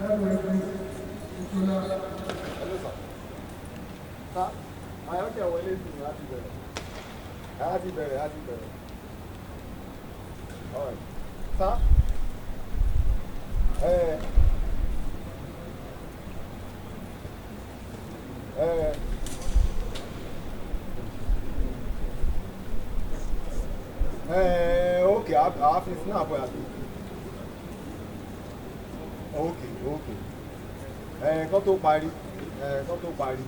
Okay, I've been snap. Okay, okay. Kọ́ tó parí. Kọ́ tó parí.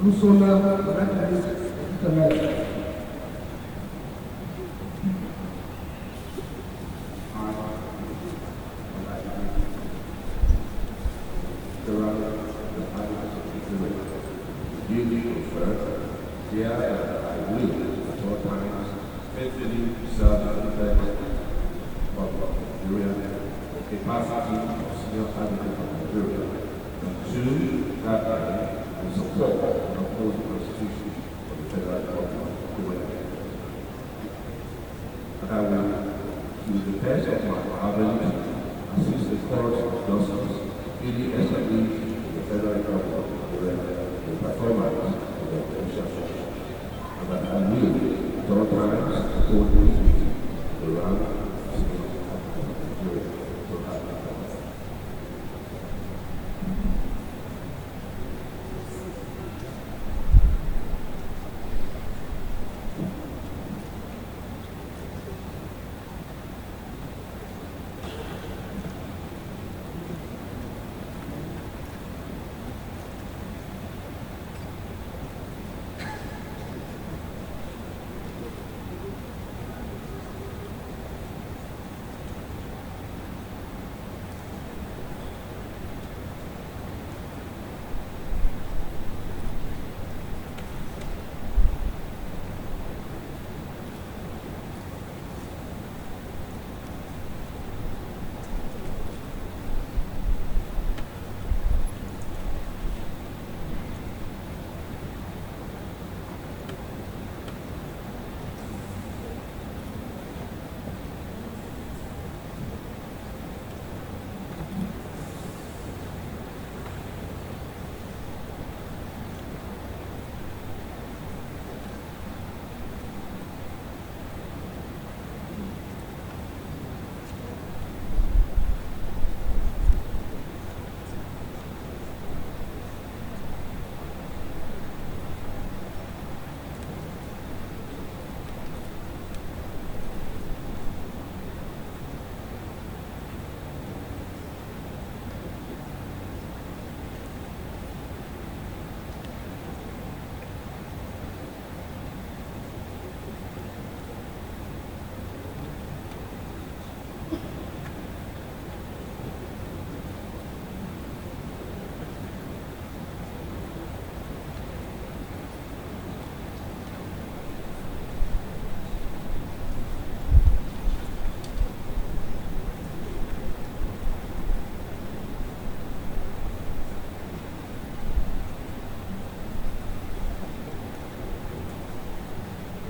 Nous sommes là pour recognize tonight.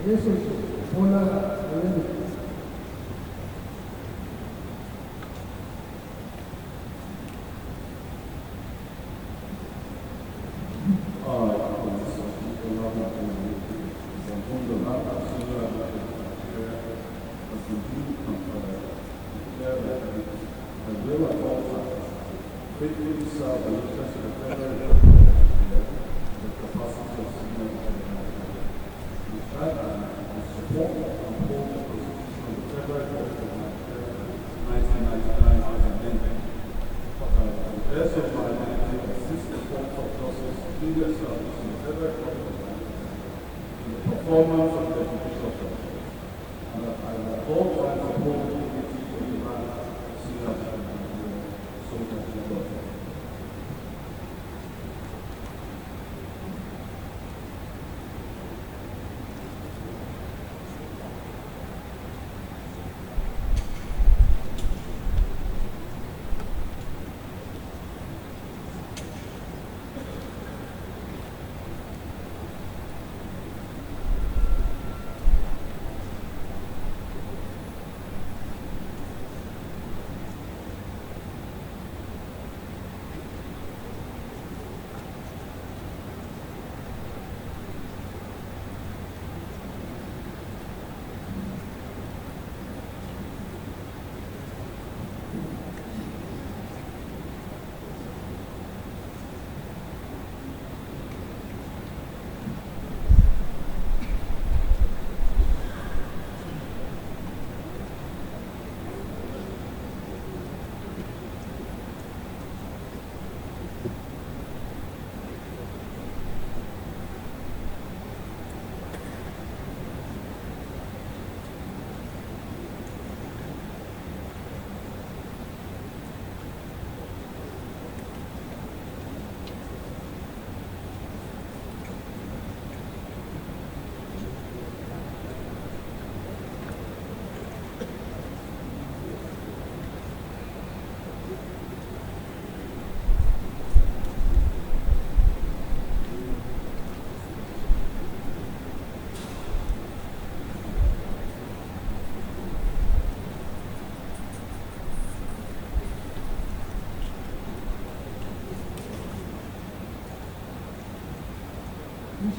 Eso es una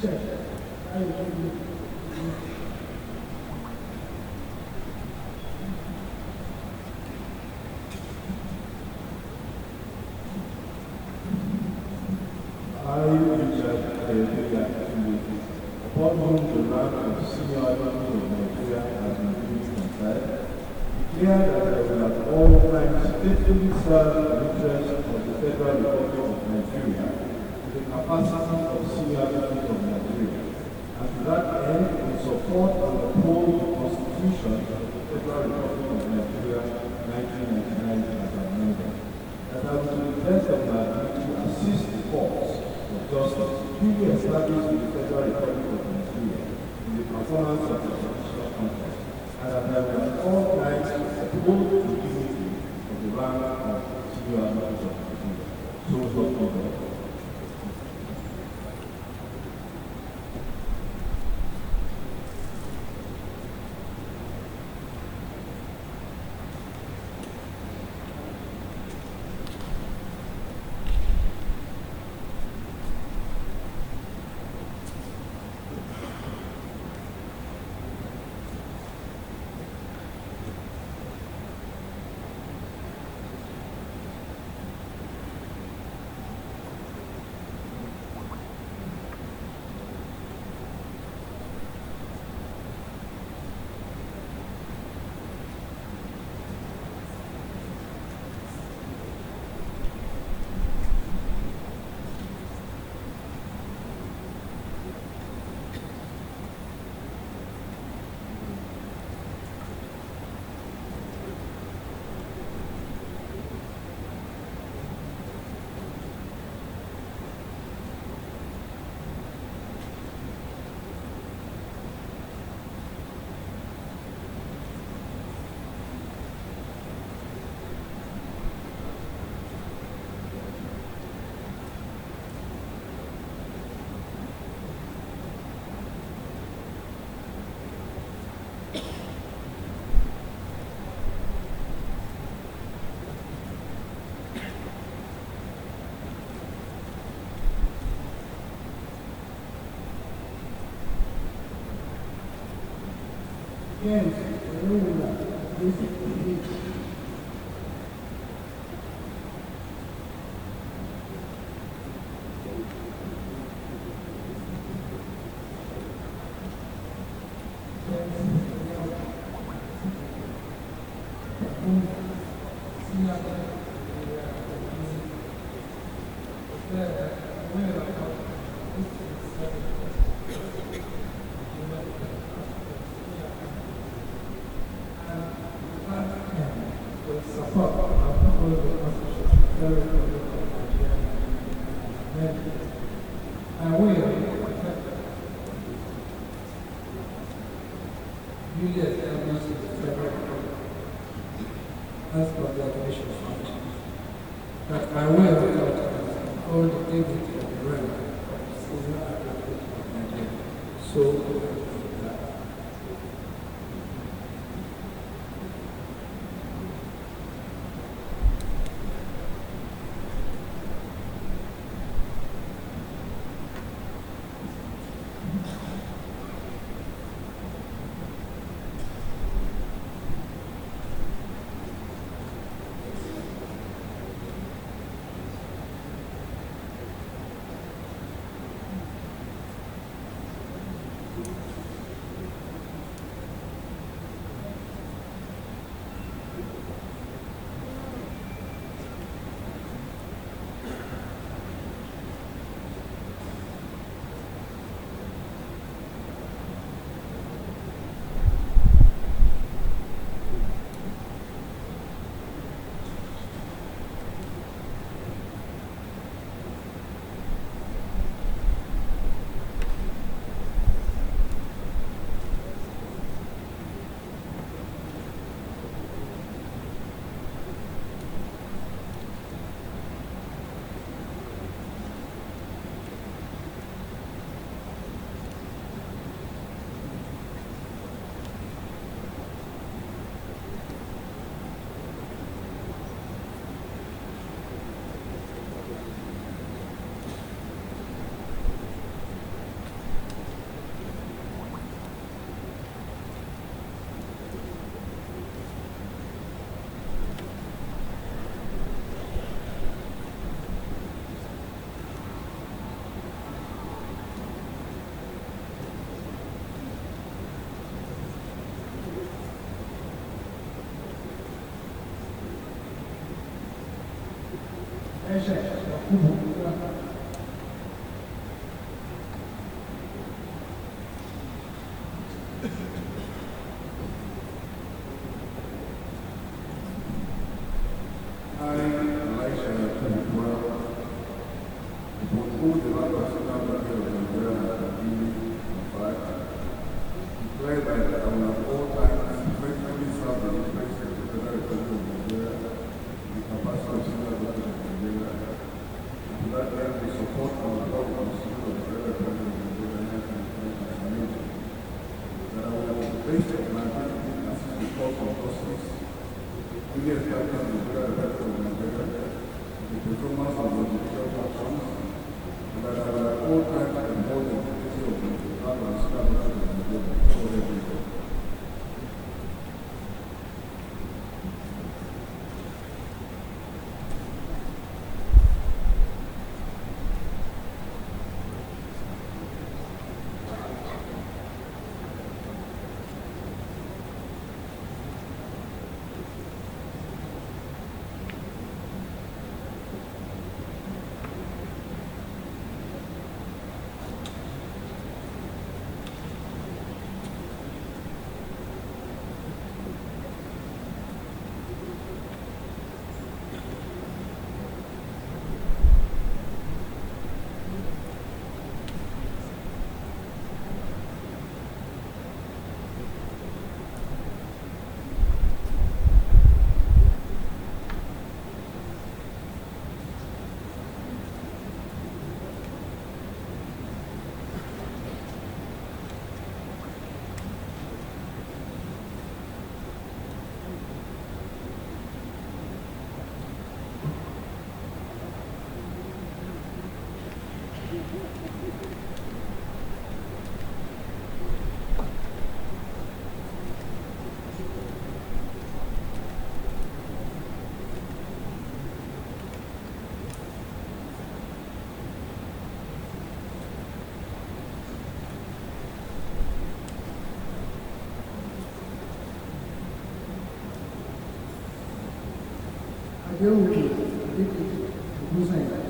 check. I will give you. I, Richard Ayodele, upon whom the rank of senior advocate of Nigeria has been duly conferred, declare that I will at all times faithfully serve the interests of the Federal Republic of Nigeria in the capacity of senior advocate of Nigeria, and to that end will support and uphold the Constitution of the Federal Republic of Nigeria 1999 as amended. That I will to the best of my ability assist the courts of justice duly established in the Federal Republic of Nigeria in the performance of the constitutional functions, and that I will at all times uphold the dignity of the rank of senior advocate of Nigeria. So help me God. Yes, I know that. This is support of the Constitution. I will duly establish the Federal Republic as per the Declaration of Functions, that I will uphold the dignity of the realm of senior advocate of Nigeria. So Ẹ̀ṣẹ̀ Yakubu. Adéhùn Ìgbésẹ̀.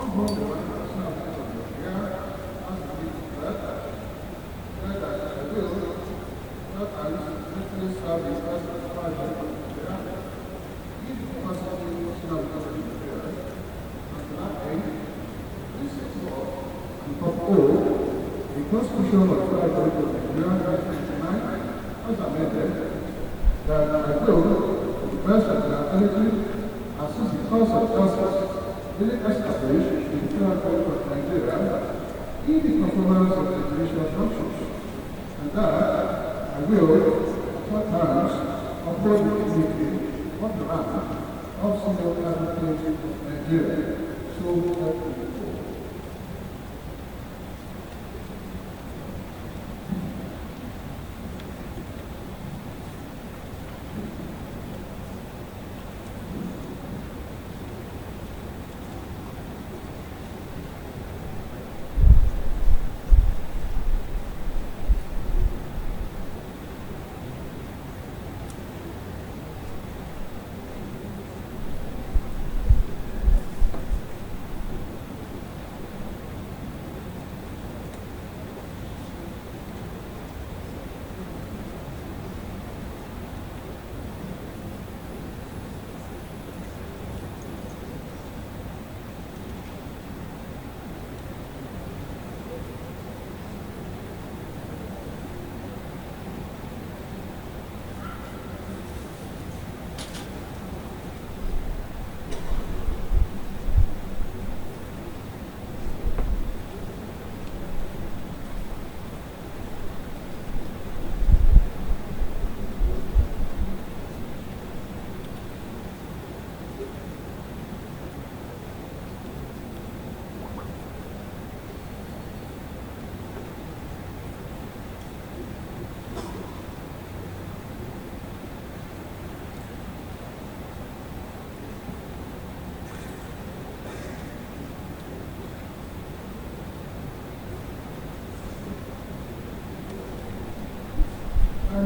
whom the right of service of Nigeria has agreed to that I will, that I will successfully serve the Vice President of Nigeria, in the capacity of National Government of Nigeria, and to that end, this is law and protocol, the Constitution of the Federal Republic of Nigeria 1999 as amended, that I will, to the best of my ability, assist the cause of justice really establish the Federal Republic of Nigeria in the performance of the judicial functions, and that I will, at all times, uphold the dignity of the rank of Senior Advocate of Nigeria. So help me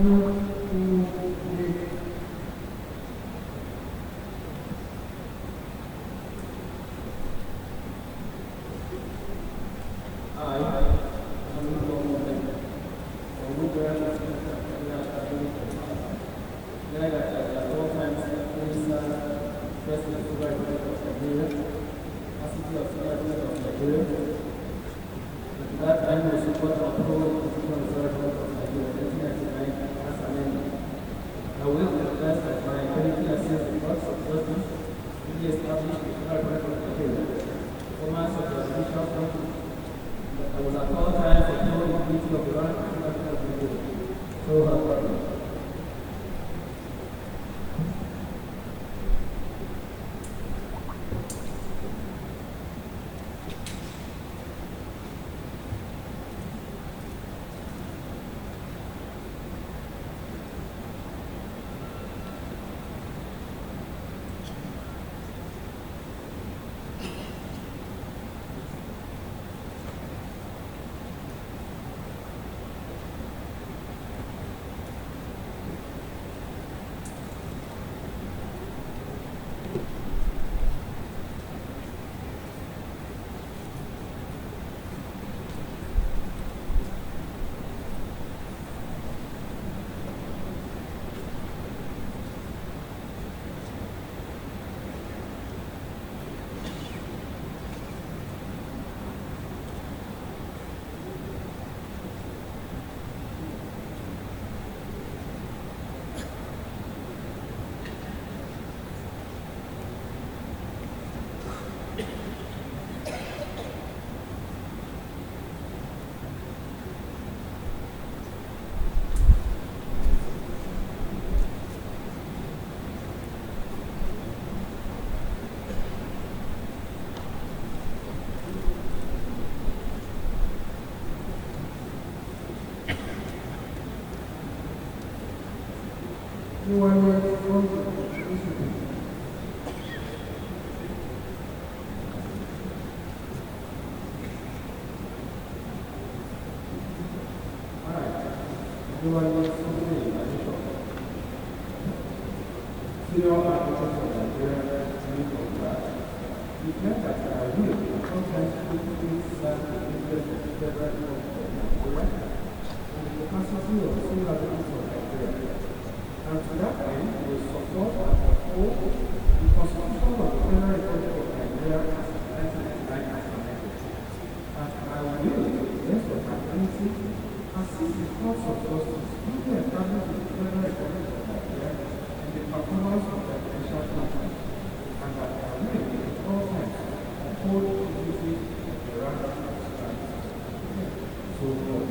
God. Senior Advocate of Nigeria, declare that I will, times quickly serve the interest of federal government of Nigeria and the capacity of similar governments of Nigeria. And to that end, we will support and uphold the Constitution of the Federal Republic of Nigeria as 1999 as amended. And I will, to the best of my ability, assist the courts of justice in the establishment of the Federal Republic of Nigeria and the performance of their judicial functions, and that I will, at all times, uphold the dignity of the right of society. So, God,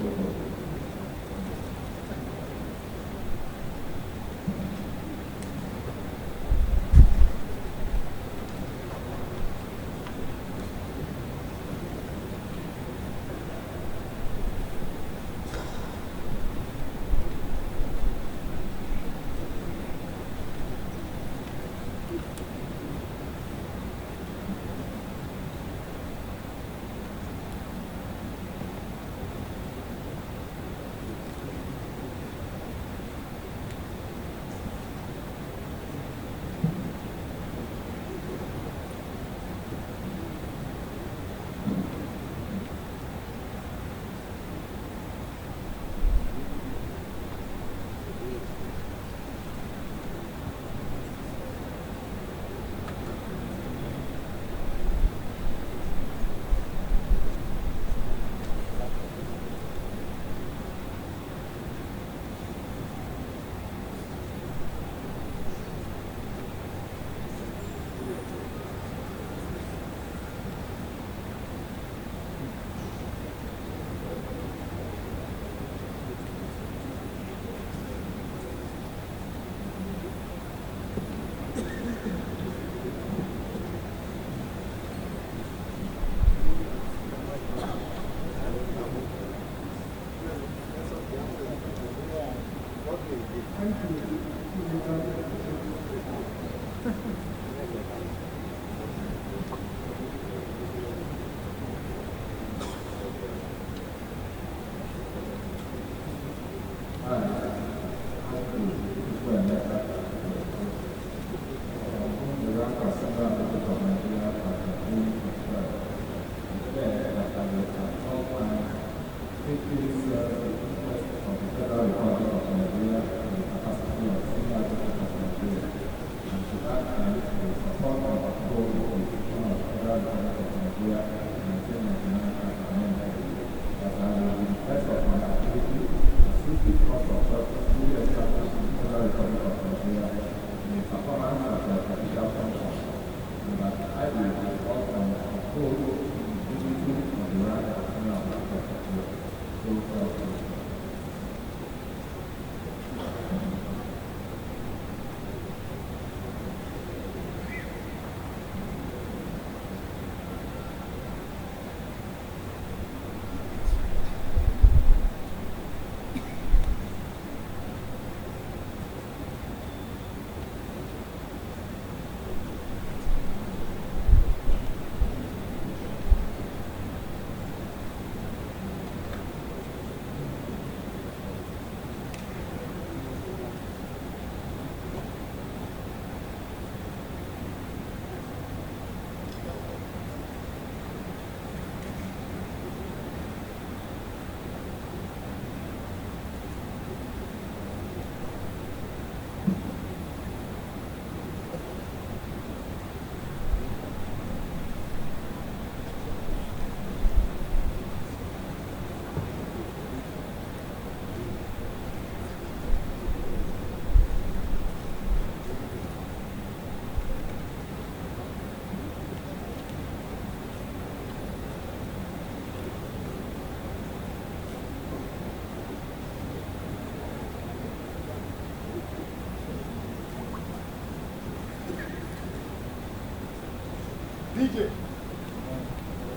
DJ,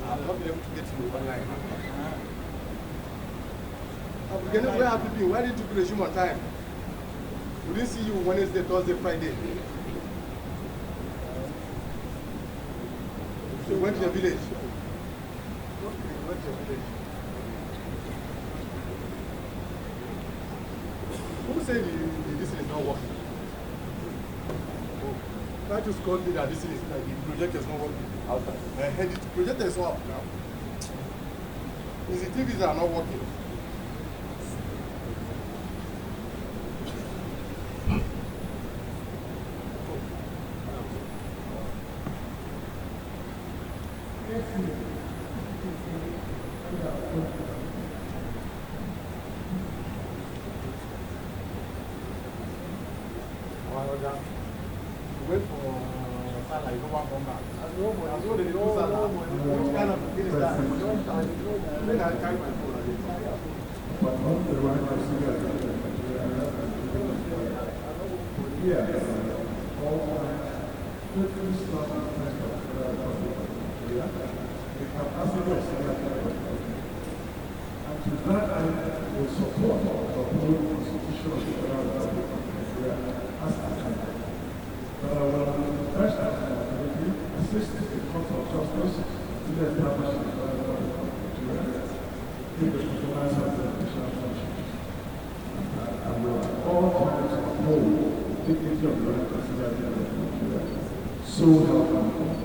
I've not been able to get you online. Where have you been? Why did you resume on time? We didn't see you Wednesday, Thursday, Friday. So you went to the village. Okay, you went to the village. Who said this is not working? Oh. try to score that this is like the projector is not working. Outside. The projector is off now. Is the TVs are not working. Wait for Salah, you don't want to come back. As well, they do Salah. Which kind of thing is that? Then I carry my phone again. But on the right, I see that. Yeah. All different stuff. Yeah. We have aspects and to that I will support the whole constitution of the federal government of Nigeria as a country. But I will first assist the court of justice to the establishment of the federal government of Nigeria in the performance of the national functions. I will at all times uphold the dignity of the right to Nigeria. So help me God.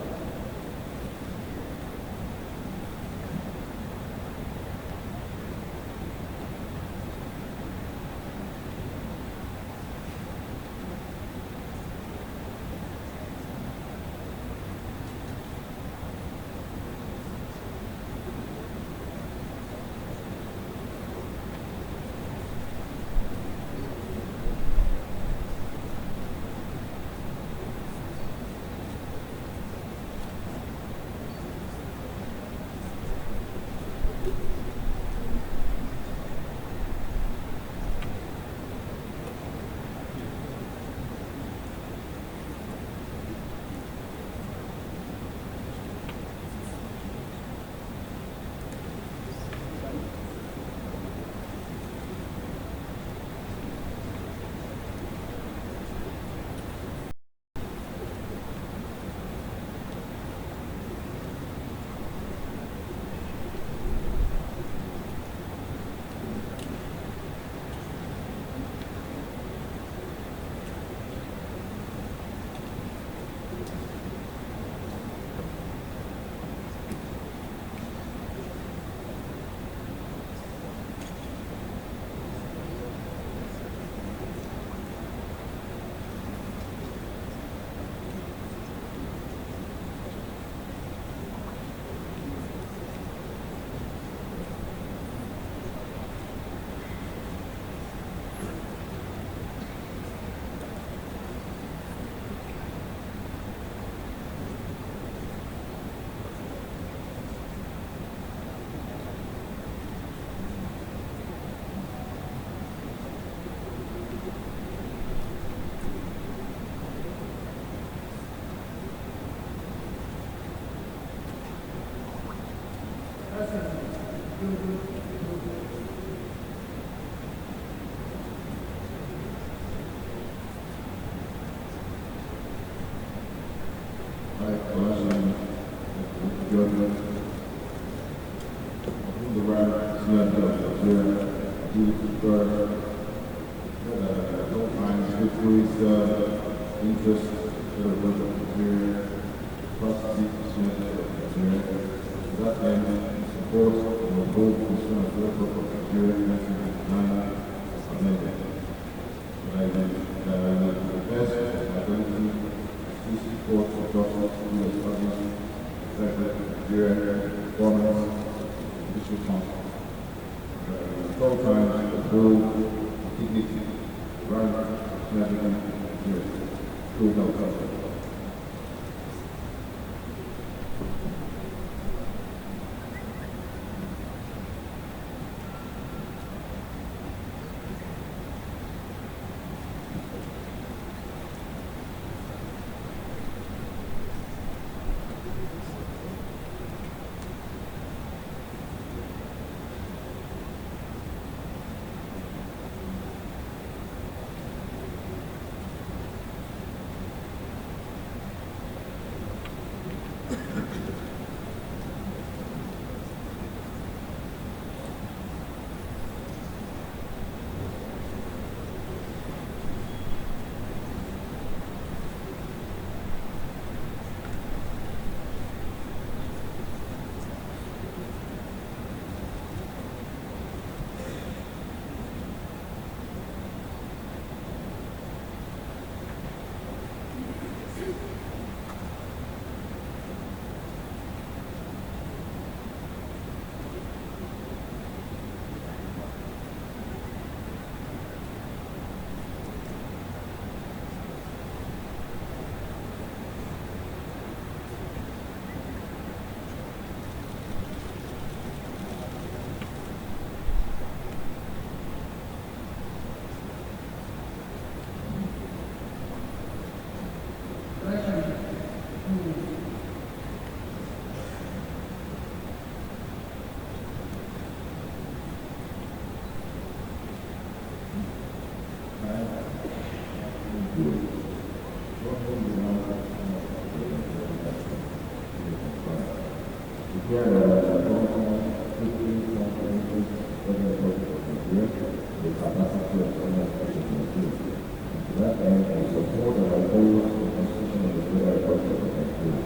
Here there are approximately 50 comprehensive federal projects of Nigeria, the capacity of senior education in Nigeria. To that end, we support and oppose the constitution of the Federal Republic of Nigeria.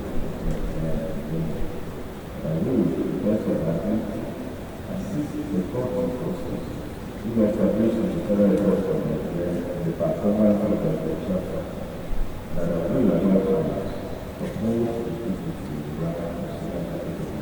And we, because of that, assist the court of justice in establishing the Federal Republic of Nigeria and the performance of the chapter that are will allow us to oppose the people to the right of senior education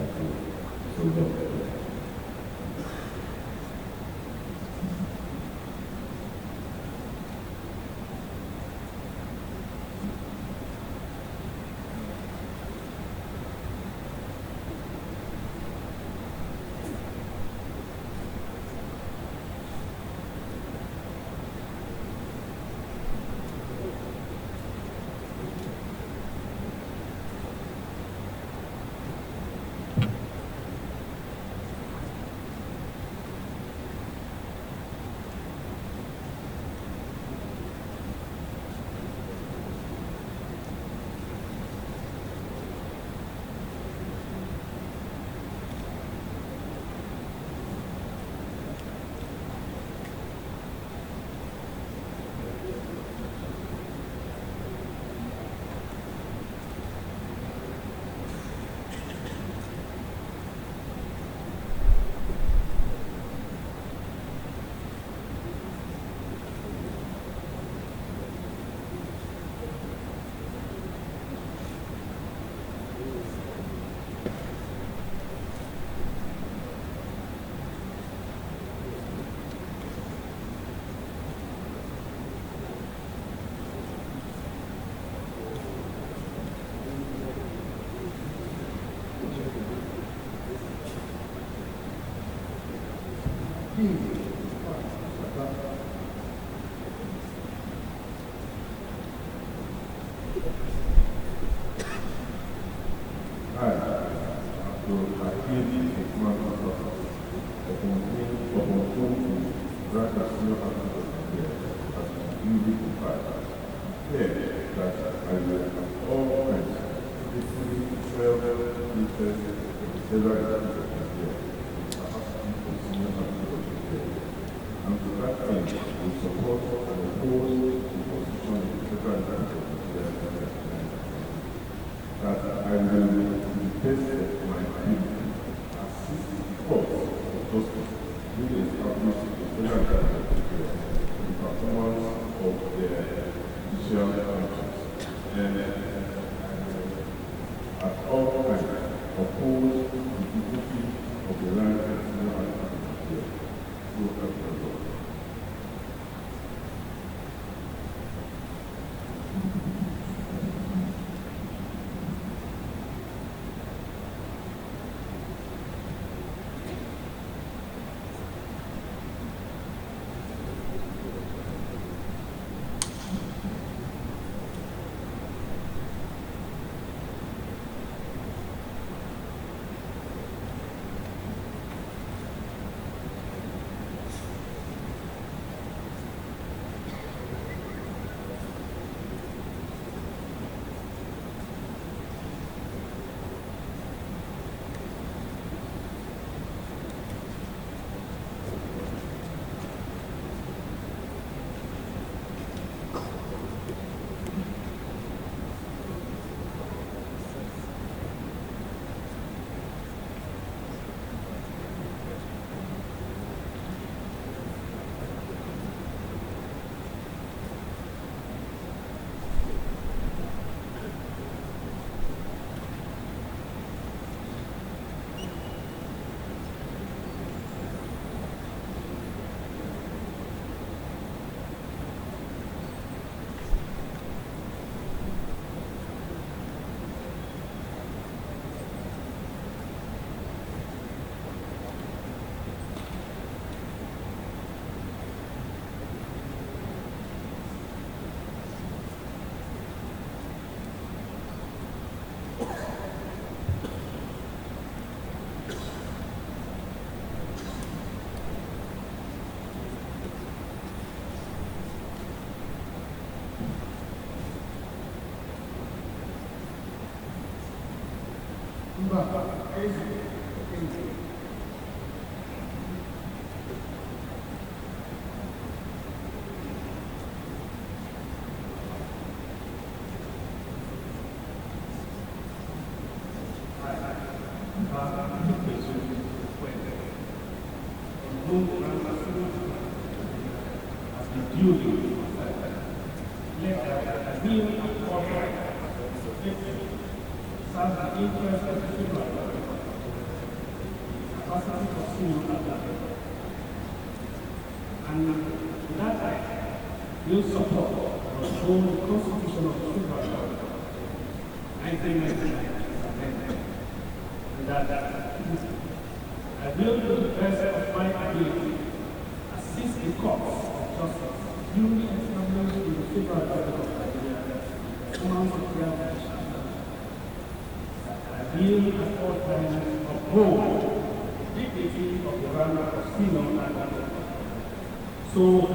in Nigeria. So that assume the rank as the duty let the will and corporate serve the interest of the people, capacity for civil and that will support the whole constitution of the Supreme Court, 1999, and that I will do the best of my ability assist the courts of justice duly established in the Federal Republic of Nigeria, human security. I will at all times uphold the dignity of the rank of senior and so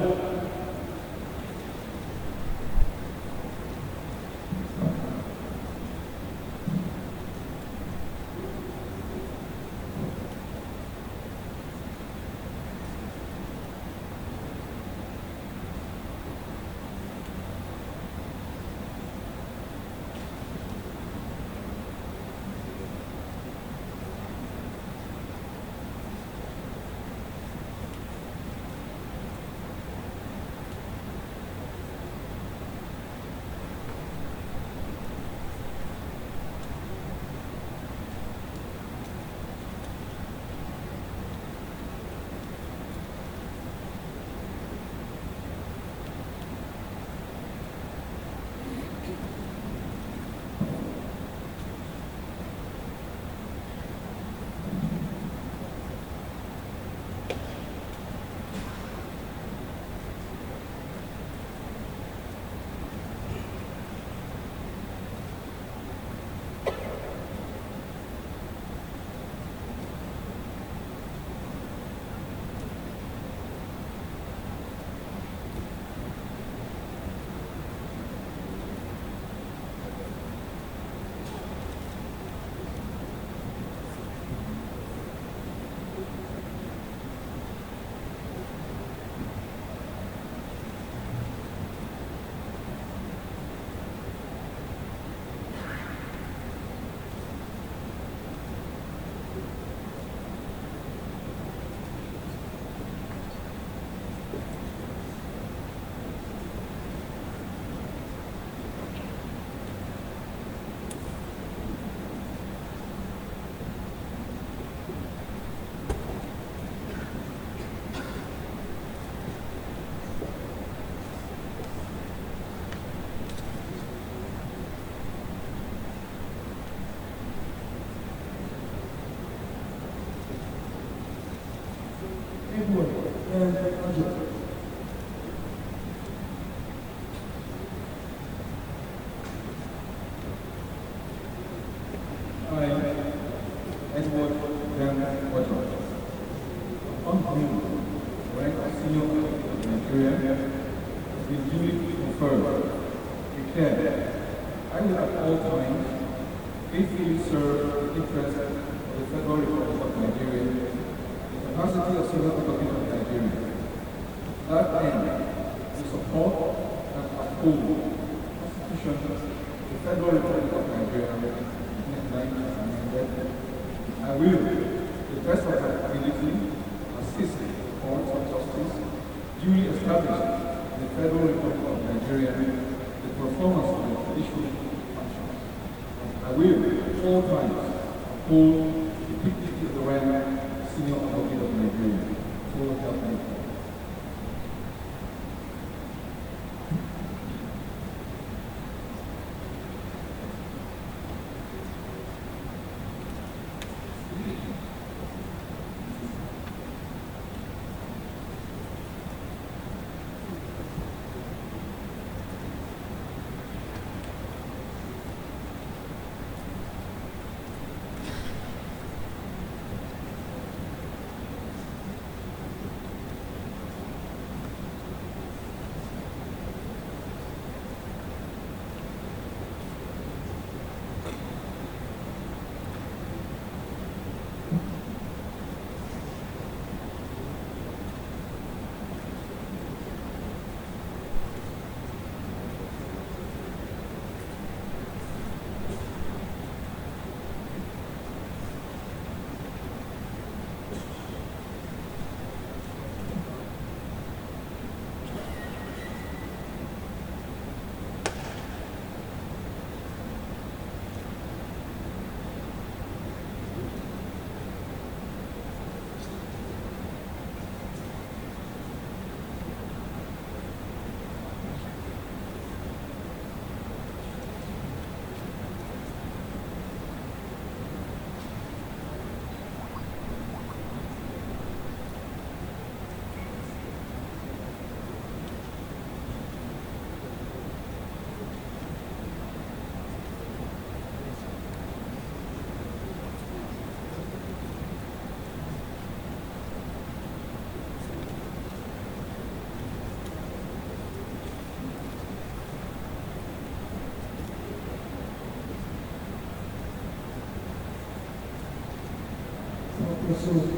Okay, so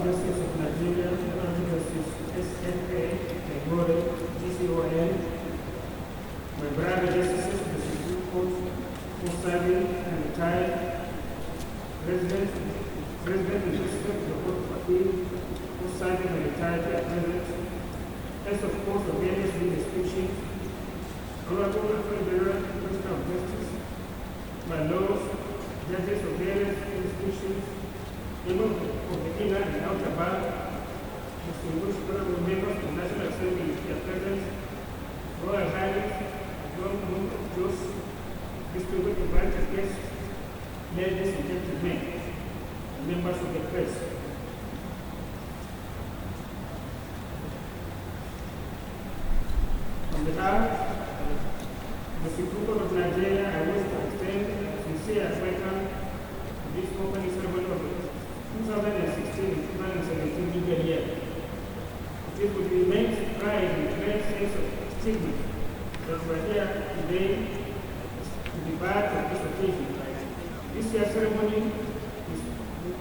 Justice of Nigeria, Justice SFA, Egoro, GCON, my brother justices of the Supreme Court, who serving and retired, President and Justice of the Court of Appeal, who serving and retired at present, as of course of various legal species, Honorable Federal Minister of Justice, my lords, judges of various institutions, members of the inner and outer bar, distinguished honorable members of the National Assembly here present, Royal Highness, John Monk of Jos, distinguished invited guests, ladies and gentlemen, and members of the press. On behalf of the Supreme Court of Nigeria, I wish to extend a sincere welcome to this opening ceremony of the 2016 and 2017 legal year. It is with immense pride and great sense of achievement that we are here today to be part of this occasion. This year's ceremony is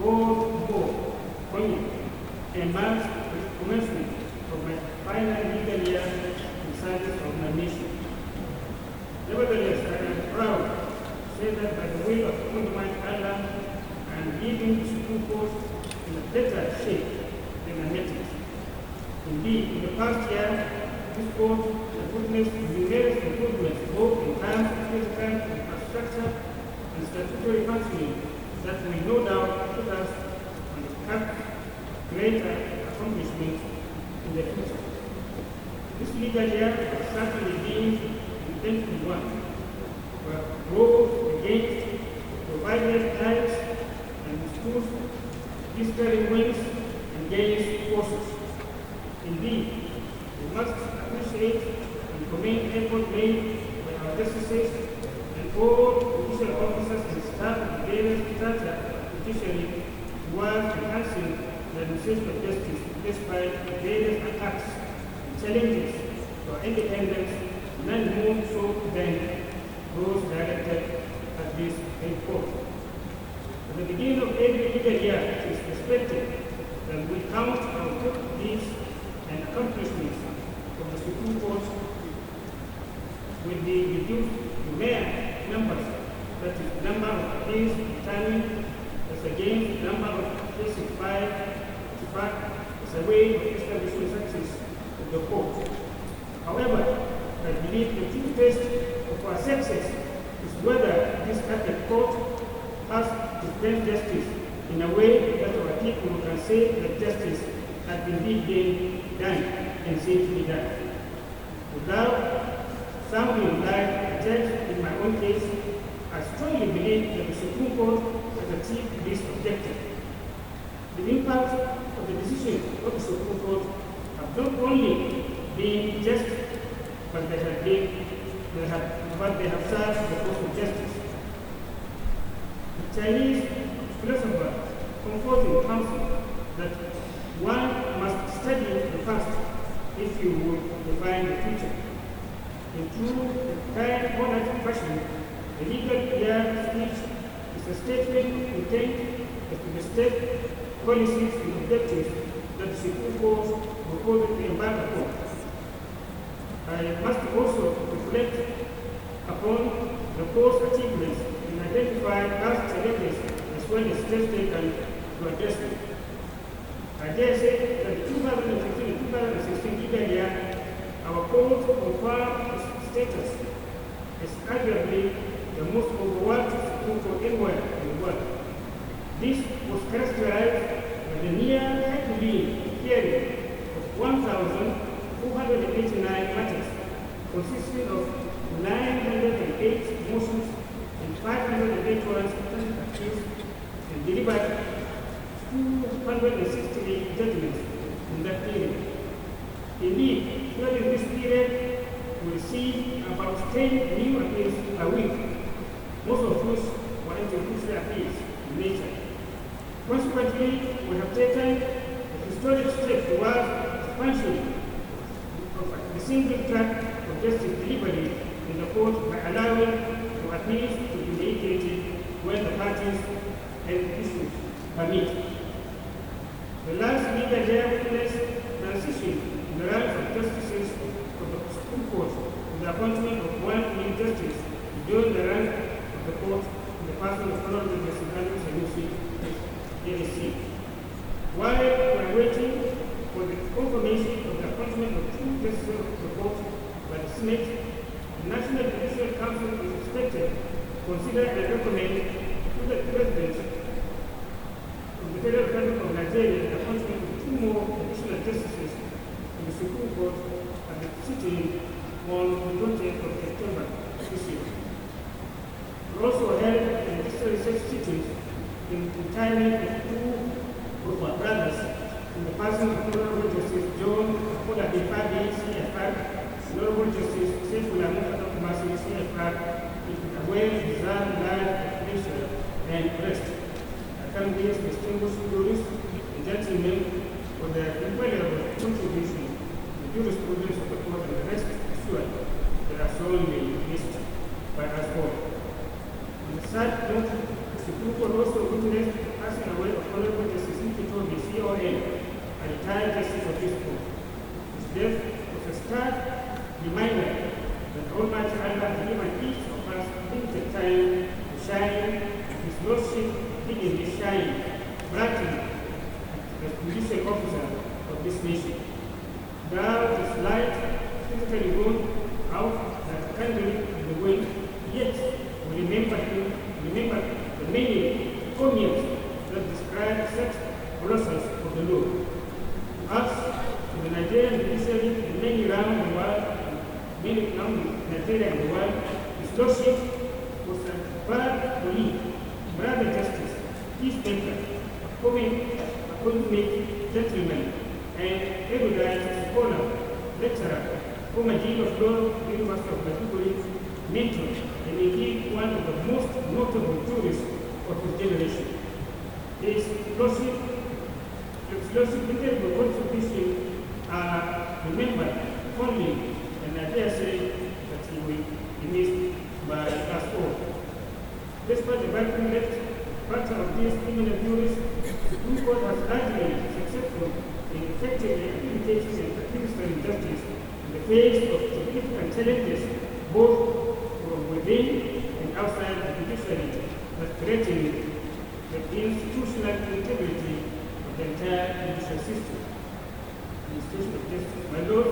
all more poignant and marks the commencement of my final legal year in service of my nation. Nevertheless, I am proud to say that by the will of Almighty Allah, and leaving the Supreme Court in a better shape court has witnessed numerous improvements both in terms of physical infrastructure and statutory functioning that will no doubt put us on the path to greater accomplishment in the future. This legal year has certainly been an eventful one, where rose against provided times and schools, blistering winds, and gales forces. Indeed, we must appreciate and commend effort made by our justices and all judicial officers and staff of the various strata judiciary towards enhancing the administration of justice despite the various attacks and challenges to our independence, none more so than those directed at this High Court. At the beginning of every legal year, it is expected that we count our good deeds and accomplishments of the Supreme Court with the reduced mere numbers, that is, the number of appeals determined as against the number of cases filed as a way of establishing success of the court. However, I believe the true test of our success is whether this circuit court has done justice in a way that our people can say that justice has indeed been done and safely done. Without sounding like a judge in my own case, I strongly believe that the Supreme Court has achieved this objective. The impact of the decision of the Supreme Court have not only been just, but they have served the cause of justice. The Chinese philosopher Confucius counsel that one must study the past if you would define the future. In true time-honored fashion, the legal year speech is a statement of intent as to the state policies and objectives that the Supreme Court proposed to embark upon. I must also reflect upon the court's achievements and identify past challenges as well as steps taken to address them. I dare say that the 2015-2016 legal year, our court confirmed its status as arguably the most overworked Supreme Court anywhere in the world. This was characterized by the near Herculean hearing of 1,489 matters, consisting of 908 motions and 581 appeals, and delivered 268 judgments in that period. Indeed, during this period, we received about 10 new appeals a week, most of which were interjudicial appeals in nature. Consequently, we have taken a historic step towards expansion of the single track of justice delivery in the court by allowing for appeals to be mediated when the parties and issues permit. The last legal year witnessed transition in the ranks of justices of the Supreme Court with the appointment of one new justice to join the rank of the court in the person of Honorable Justice Daniel Sanusi, JSC. While we are waiting for the confirmation of the appointment of two justices of the court by the Senate, the National Judicial Council is expected to consider and recommend to the President of the Federal Republic of Nigeria the appointment of two more additional justices to the Supreme Court at the sitting on the 20th of September this year. We also held an judicial research sittings in timing of two of our brothers in the person of Honorable Justice John Olabi Fabi, CFR, and Honorable Justice Sefula Mukata Kumasi, CFR, with a well-deserved life of pleasure and rest. I thank these distinguished jurists and gentlemen for their invaluable contribution to the jurisprudence of the court, and the rest assured they are solely missed by us all. On the sad note, the Supreme Court also witnessed the passing away of Honorable Justice Nikitobi, CON, a retired justice of this court. His death was a stark reminder that Almighty Allah has given each of us limited time to shine, and His Lordship giving His shine brightly as judicial officer of this nation. Thou, His light, physically gone out that country in the way, yet we remember the many poems that describe such colossus of the law. Us, the Nigerian judiciary, the many around the world, many around Nigeria and the world, his lordship was a bad colleague, brother justice, peacemaker, a consummate gentleman, and erudite scholar, lecturer, former dean of law, University of Maiduguri, mentor, and indeed one of the most notable jurists of his generation. His lordship, integral contribution are remembered fondly, and I dare say that he will be missed by us all. Despite the vibrant factor of these eminent jurists, the Supreme Court has largely successful in effectively adjudicating and administering justice in the face of significant challenges, both from within and outside the judiciary, that threaten the institutional integrity of the entire judicial system. Administration of justice. My Lord,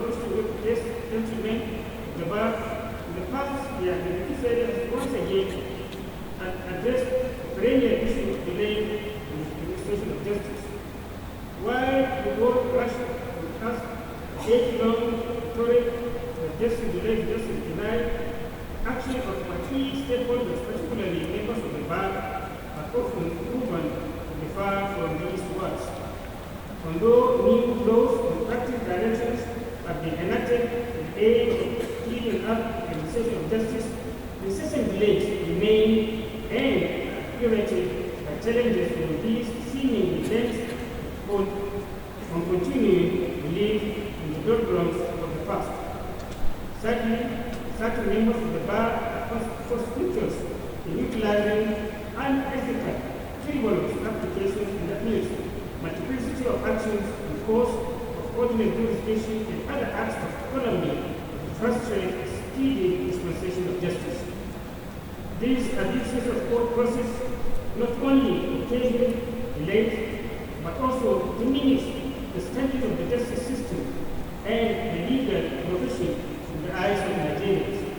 this gentlemen of the bar, in the past year, the judiciary has once again addressed the perennial issue of delay in the administration of justice. While the world rushed with us 8-long rhetoric that justice delayed, justice denied, action of my key stakeholders, particularly members of the bar, are often proven to be far from these words. Although new laws and practice directions have been enacted in aid of speeding up the administration of justice, incessant delays remain and curated by challenges from these seeming events on continuing to live in the doldrums of the past. Sadly, certain members of the bar are conspicuous in utilizing unethical, frivolous applications and appeals, multiplicity of actions in course of ordinary jurisdiction and other acts of economy to frustrate speedy dispensation of justice. These abuses of court process not only occasion delays, but also diminish the standing of the justice system and the legal profession in the eyes of Nigerians.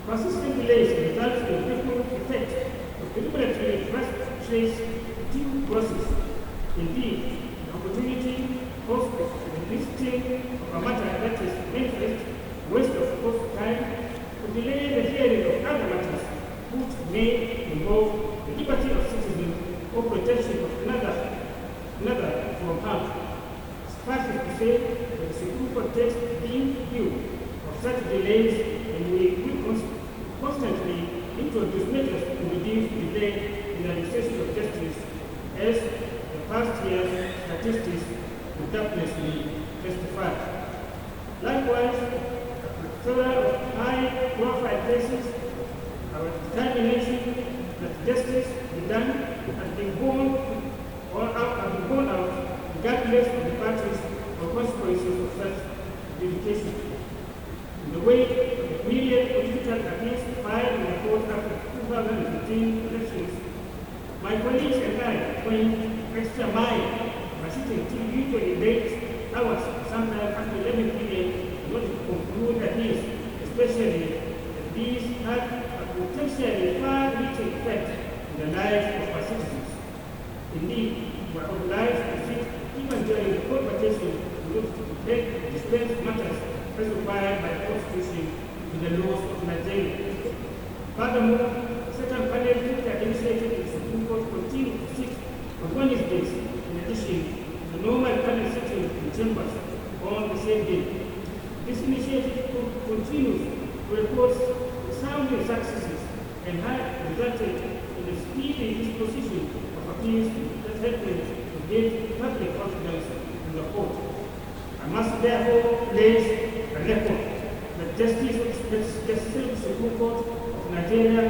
Persistent delays result in the ripple effect of deliberately frustrates due process. Indeed, the opportunity cost of the listing of a matter that is manifest waste of court time to delay the hearing of other matters which may involve the liberty of citizens or protection of another from harm. Suffice it to say that the Supreme Court takes being due of such delays, and we will constantly introduce measures to reduce delay in the administration of justice, as the past year's statistics will doubtlessly testify. Likewise, a plethora of high-profile cases, our determination that justice be done has been borne out regardless of the parties or consequences of such adjudication. In the wake of the myriad political appeals filed in the court after 2015 elections, my colleagues and I went extra mile by sitting till usually late hours, sometimes after 11 p.m. in order to conclude appeals, especially that these had a potentially far-reaching effect in the lives of our citizens. Indeed, we are obliged to sit even during the court vacation in order to dispense matters as required by the Constitution to the laws of Nigeria. Furthermore, certain panel that initiated in the Supreme Court continue to sit on Wednesdays, in addition to the normal panel sitting in chambers on the same day. This initiative continues to report resounding successes and has resulted in the speedy disposition of appeals that help them to gain public confidence in the court. I must therefore place a record that Justice of the Supreme Court of Nigeria,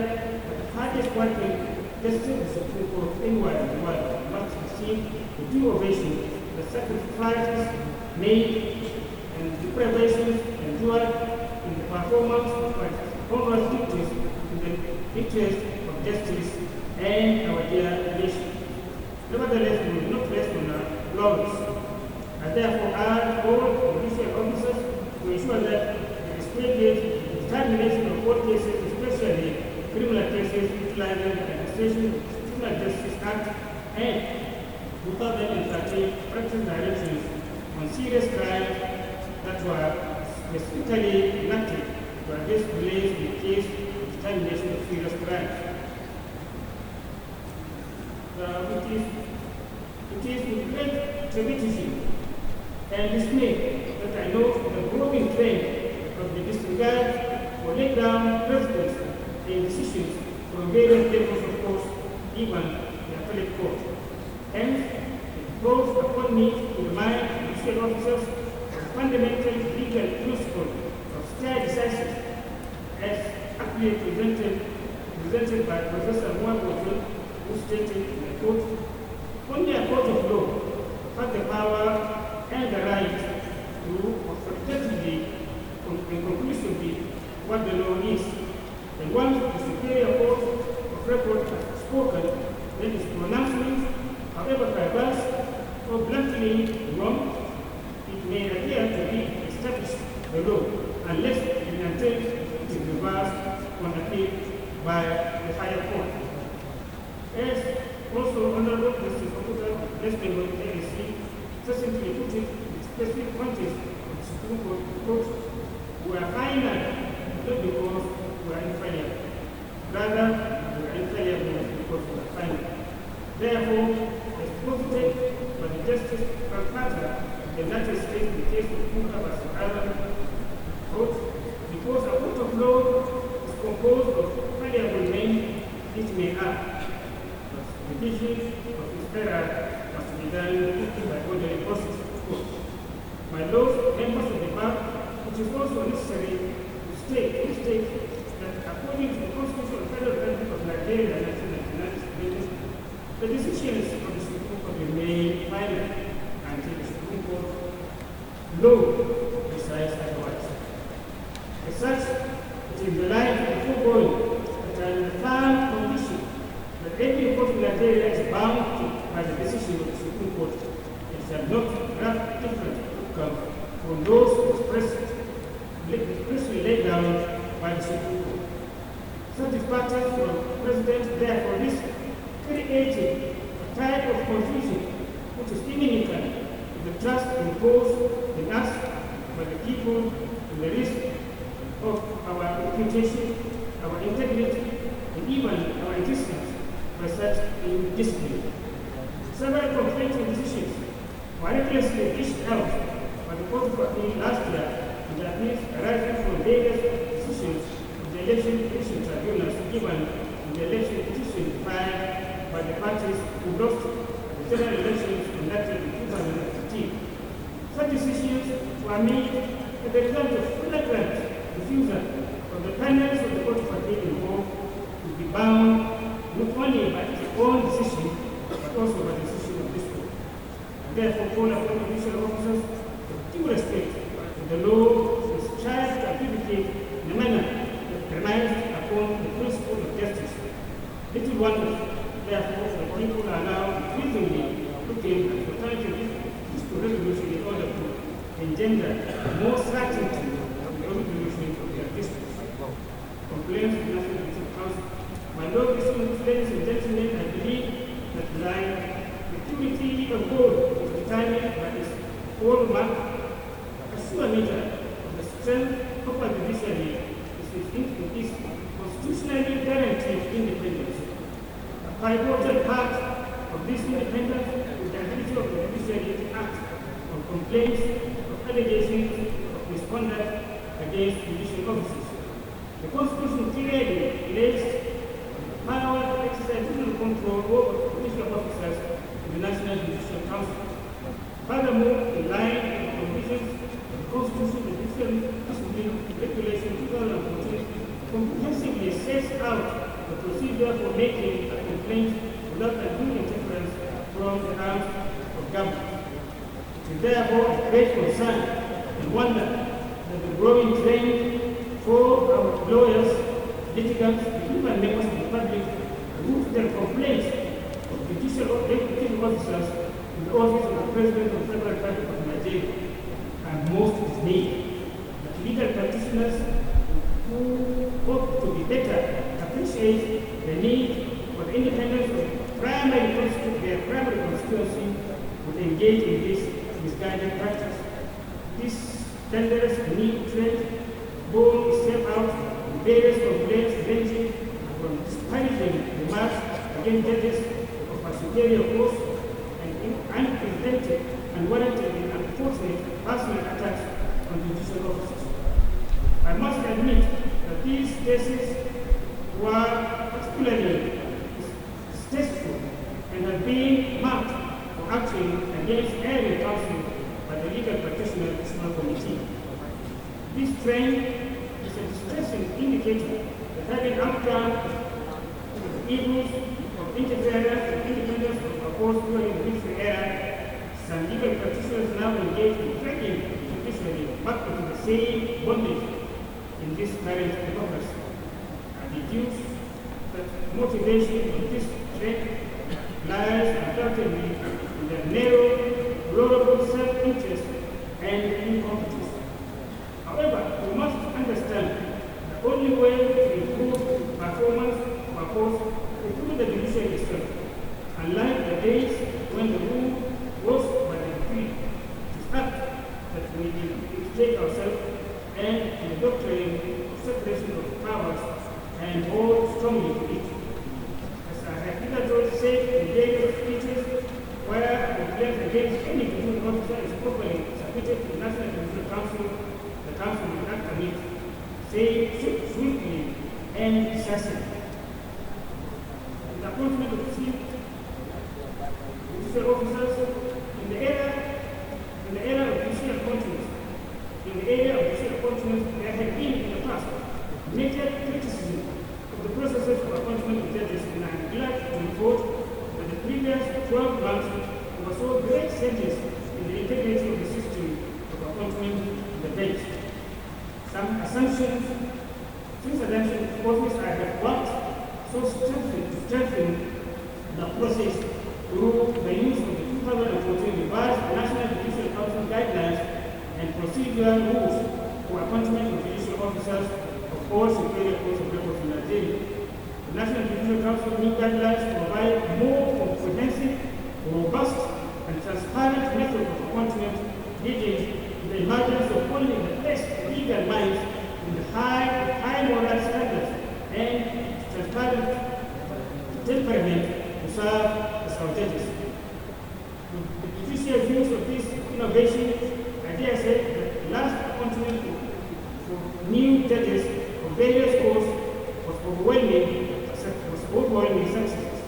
the hardest working Justice of the Supreme Court anywhere in the world, must receive the due ovation, the sacrifices made and deprivations endured in the performance of my honorable duties in the interest of justice and our dear nation. Nevertheless, we will not rest on our laurels. I therefore urge all judicial officers to ensure that the immediate determination of all cases, especially criminal cases, utilizing the Administration Criminal Justice Act and 2013 practice directives on serious crimes that were specifically enacted to address delays in the case of determination of serious crimes. It is with great trepidation and dismay that I know the growing trend of the disregard for laid down precedents and decisions from various levels of course, even the appellate court. Hence, it falls upon me to remind judicial officers of the fundamental legal principle of stare decisis as aptly presented by Professor Mwabojo, who stated in the court, only a court of law has the power and the right to authoritatively and conclusively what the law is. And once the superior court of record has spoken, then its pronouncement, however perverse or bluntly wrong, it may appear to be established the law, unless and until it is reversed on appeal by the higher court. As also Honorable Justice Okuta, President of the LPPC, succinctly put it in specific context of the Supreme Court, we are final not because we are infallible. Rather, we are infallible because we are final. Therefore, as posited by the Justice Calcutta, the United States in the case of Kuka vs. Ireland, because a court of law is composed of fallible men, it may act. But the vision of its error must be done by orderly process. My Lord, members of the bar, it is also necessary to state that according to the Constitution of the Federal Republic of Nigeria, 1999, the decisions of the Supreme Court remain final until the Supreme Court law decides otherwise. As such, it is the line of the foregoing that I am the firm conviction that every court in Nigeria is bound by the decision of the Supreme Court. It shall not grant different outcome from those expressly laid down by the Supreme Court. Such patterns from President therefore risk creating a type of confusion which is inimical to the trust imposed in us by the people and the risk of our reputation, our integrity, and even our existence by such indiscipline. Several conflicting decisions were recklessly dished out by the Court of Appeal last year, and the appeals arising from various decisions of the Election Petition Tribunals given in the election petition filed by the parties who lost the general elections conducted in 2015. Such decisions were made as a result of flagrant refusal of the panels of the Court of Appeal involved to be bound not only by its own decision, but also by the decision of this court. And therefore call upon judicial officers to due respect to the law is charged to adjudicate in a manner that relies upon the principle of justice. Little wonder, therefore, that people are now increasingly looking at alternative peaceful resolution in order to engender more certainty of the resolution of their disputes. Complaints to the National Judicial Council. My Lord, ladies and gentlemen, I believe that the purity of God is determined by its hallmark, a sure measure of the strength of our judiciary is constitutionally guaranteed independence. A pivotal part of this independence is the ability of the judiciary to act on complaints of allegations of misconduct against judicial officers. The Constitution clearly lays power to exercise total control over judicial officers in the National Judicial Council. Furthermore, in line with the provisions of the Constitution, the Judicial Discipline Regulation 2014 comprehensively sets out the procedure for making a complaint without undue interference from the arms of government. It is therefore a great concern and wonder that the growing trend for our lawyers, litigants, and even members of the public who their complaints of judicial officers in the office of the President of the Federal Republic of Nigeria, and most is made. The legal practitioners who hope to be better appreciate the need for the independence of their primary constituency would engage in this misguided practice. This dangerous unique trend bore itself out in various complaints ranging from disparaging remarks against judges of a superior force and unprecedented and warranted and unfortunate personal attacks on judicial officers. I must admit that these cases were particularly distasteful and have been marked for acting against area counsel by the legal practitioner national committee. This trend is a distressing indicator that having outdone the evils of interference and independence of a court during the military era, some legal practitioners now engage in dragging the judiciary back into the same bondage in this current democracy. I deduce that motivation of this trend lies undoubtedly in the narrow, global self-interest and incompetence. However, we must understand the only way to improve performance of a court is through the judiciary itself. Unlike the days when the rule was by the decree, it is apt that we take ourselves and the doctrine of separation of powers and hold strongly to it. As I have hitherto said in various speeches, where a complaint against any judicial officer is properly submitted to the National Judicial Council, the Council will act on it, say swiftly and decisively. The appointment of chief judicial officers in the area of judicial appointments, there had been in the past major criticism of the processes of appointment of judges, and I am glad to report that the previous 12 months was so great changes in the integrity of the system of appointment to the bench. Some assumptions, since the office I have worked so strengthen the process through the use of the 2014 revised National Judicial Council guidelines and procedural rules for appointment of judicial officers of all superior courts of records in Nigeria. The National Judicial Council new guidelines provide more comprehensive, robust, and transparent method of appointment, leading to the emergence of only the best legal minds in the high moral standards and transparent temperament to serve as our judges. The judicial views of this innovation, I dare say that the last appointment for new judges of various courts was overwhelming success.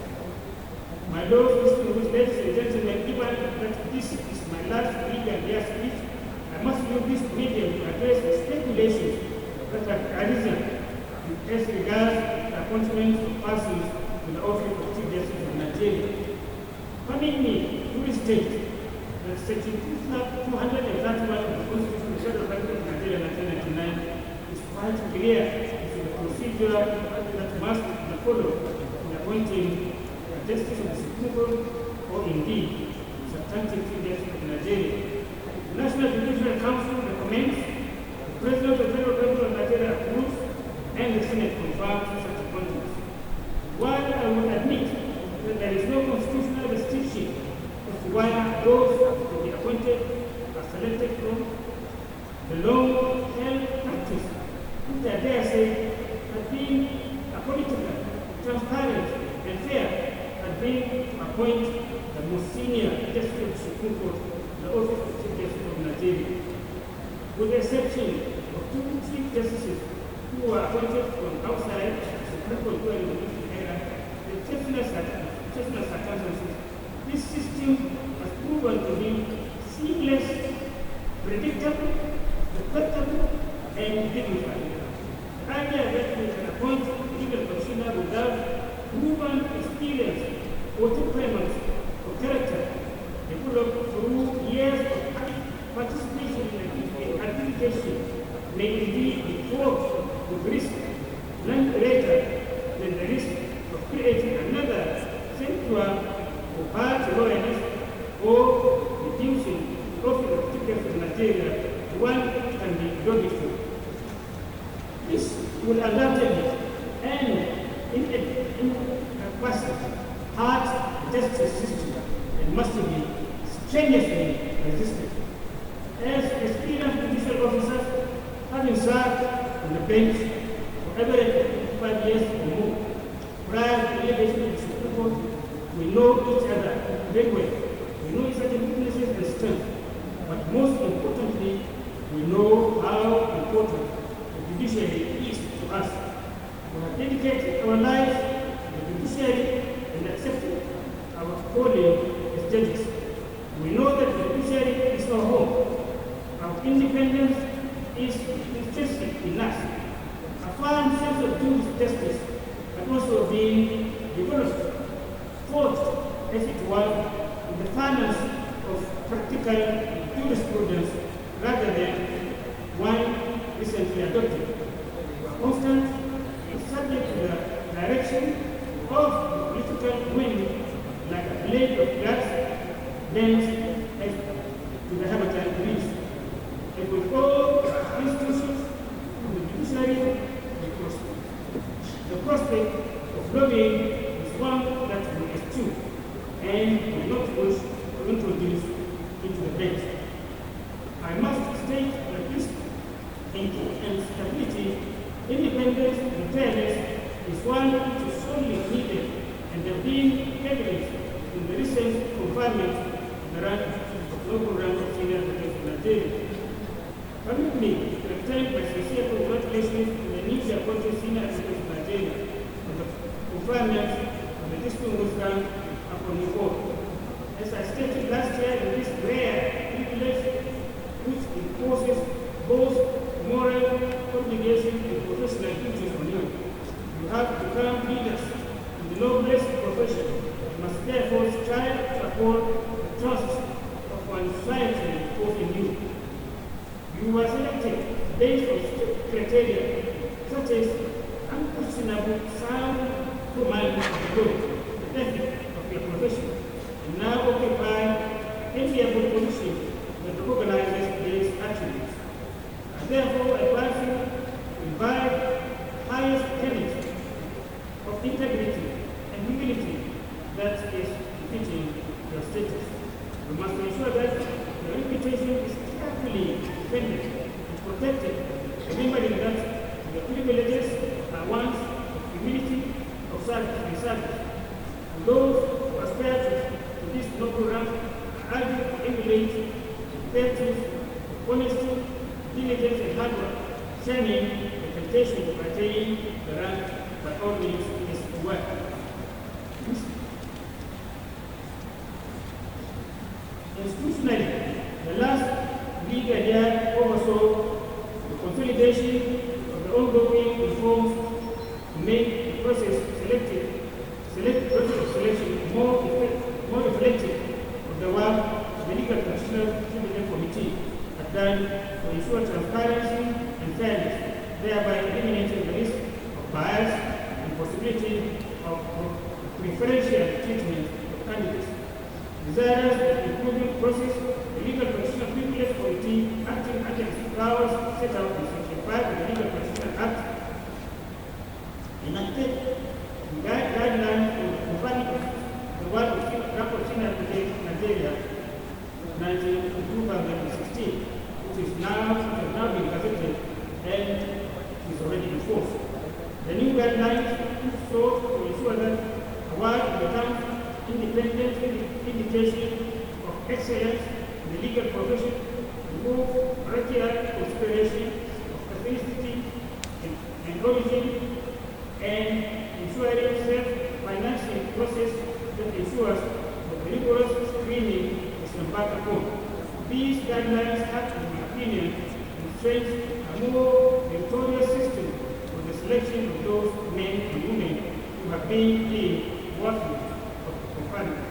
My lords, distinguished ladies and gentlemen, even that this is my last legal year speech, I must use this medium to address the speculations that have arisen as regards the appointment of persons to the office of Chief Justice of Nigeria. Permit me to restate that Section 231 of the Constitution of the Federal Republic of Nigeria 1999 is quite clear as to the procedure that must be followed in appointing a Justice of the Supreme Court or indeed substantive Chief Justice of Nigeria. The National Judicial Council recommends, the President of the Federal Republic of Nigeria approves, and the Senate confirms such appointments. While I will admit that there is no constitutional restriction as to why those to be appointed are selected from, the long-held practice, which I dare say has been political, transparent, and fair, has been to appoint the most senior Justice of the Supreme Court, the office of Chief Justice of Nigeria. With the exception of 2 Chief Justices who were appointed from outside the Supreme Court during the military era, in exceptional circumstances, this system has proven to be seamless, predictable, respectable, and dignified. The idea that we can appoint a legal practitioner without proven experience or temperament or character developed through years of participation in adjudication may indeed be fraught with risk, none greater than the risk of creating another sanctuary for bad lawyers or reducing the office of Chief Justice of Nigeria to one that can be lobbied for. will undoubtedly end in a person hard justice system and must be strenuously resisted. As experienced judicial officers, having served on the bench for average 5 years or more, prior to the elevation of the Supreme Court, we know each other very well. We know each other's weaknesses and strengths. But most importantly, we know how important the judiciary is to us. We have dedicated our lives to the judiciary and accepted our calling as judges. We know that the judiciary is our home. Our independence is intrinsic in us. A firm sense of justice can also be developed, forged, as it were, in the finance of practical jurisprudence rather than one recently adopted. Constant is subject to the direction of the political wind like a blade of grass bends as to the habitat breeze. And with all institutions of the judiciary, the prospect of lobbying is one that we eschew and will not push or introduce into the bench. I must state that this and stability, independence, and fairness is one which is sorely needed and have been evident in the recent confinement of the rank of local rank of senior officers in Nigeria. Permit me to extend my sincere congratulations to the newly appointed senior officers in Nigeria for the confinement of the distinguished rank upon the board. As I stated last year, in this rare privilege which imposes both moral obligations and professional duties on you, you have become leaders in the noblest profession. You must therefore strive to uphold the trust of one society both in you. You were selected based on strict criteria such as unquestionable sound command of the law, the ethic of your profession, and now occupy enviable position that recognizes these attributes. I therefore advise you to imbibe highest tenets of integrity and humility that is befitting your status. You must ensure that your reputation is carefully defended and protected, remembering that your privileges are ones of humility, of service and service. And those who aspire to this noble rank are urged to emulate virtues, honesty, diligence, and hard work, shunning the temptation to attain the rank by all means is work. Institutionally, the last legal year oversaw the consolidation of the ongoing reforms to make the process of selection more reflective of the work the Legal Professional Tribunal Committee had done to ensure transparency and fairness, thereby eliminating the risk of bias and possibility of preferential treatment of candidates. Desirous of improving the process, the Legal Professional Tribunal Committee, acting under its powers set out in Section 5 of the Legal Professional Act, enacted the guidelines for the confinement of the work of senior Nigeria 2016, which has now been gazetted and is already in force. The new guidelines sought to ensure that award becomes independent indication of excellence in the legal profession, remove racial consideration of ethnicity and origin, and ensuring self-financing process that ensures that the rigorous screening is embarked upon. These guidelines have, in my opinion, entrenched a more victorious system for the selection of those men and women who have been deemed worthy of confinement.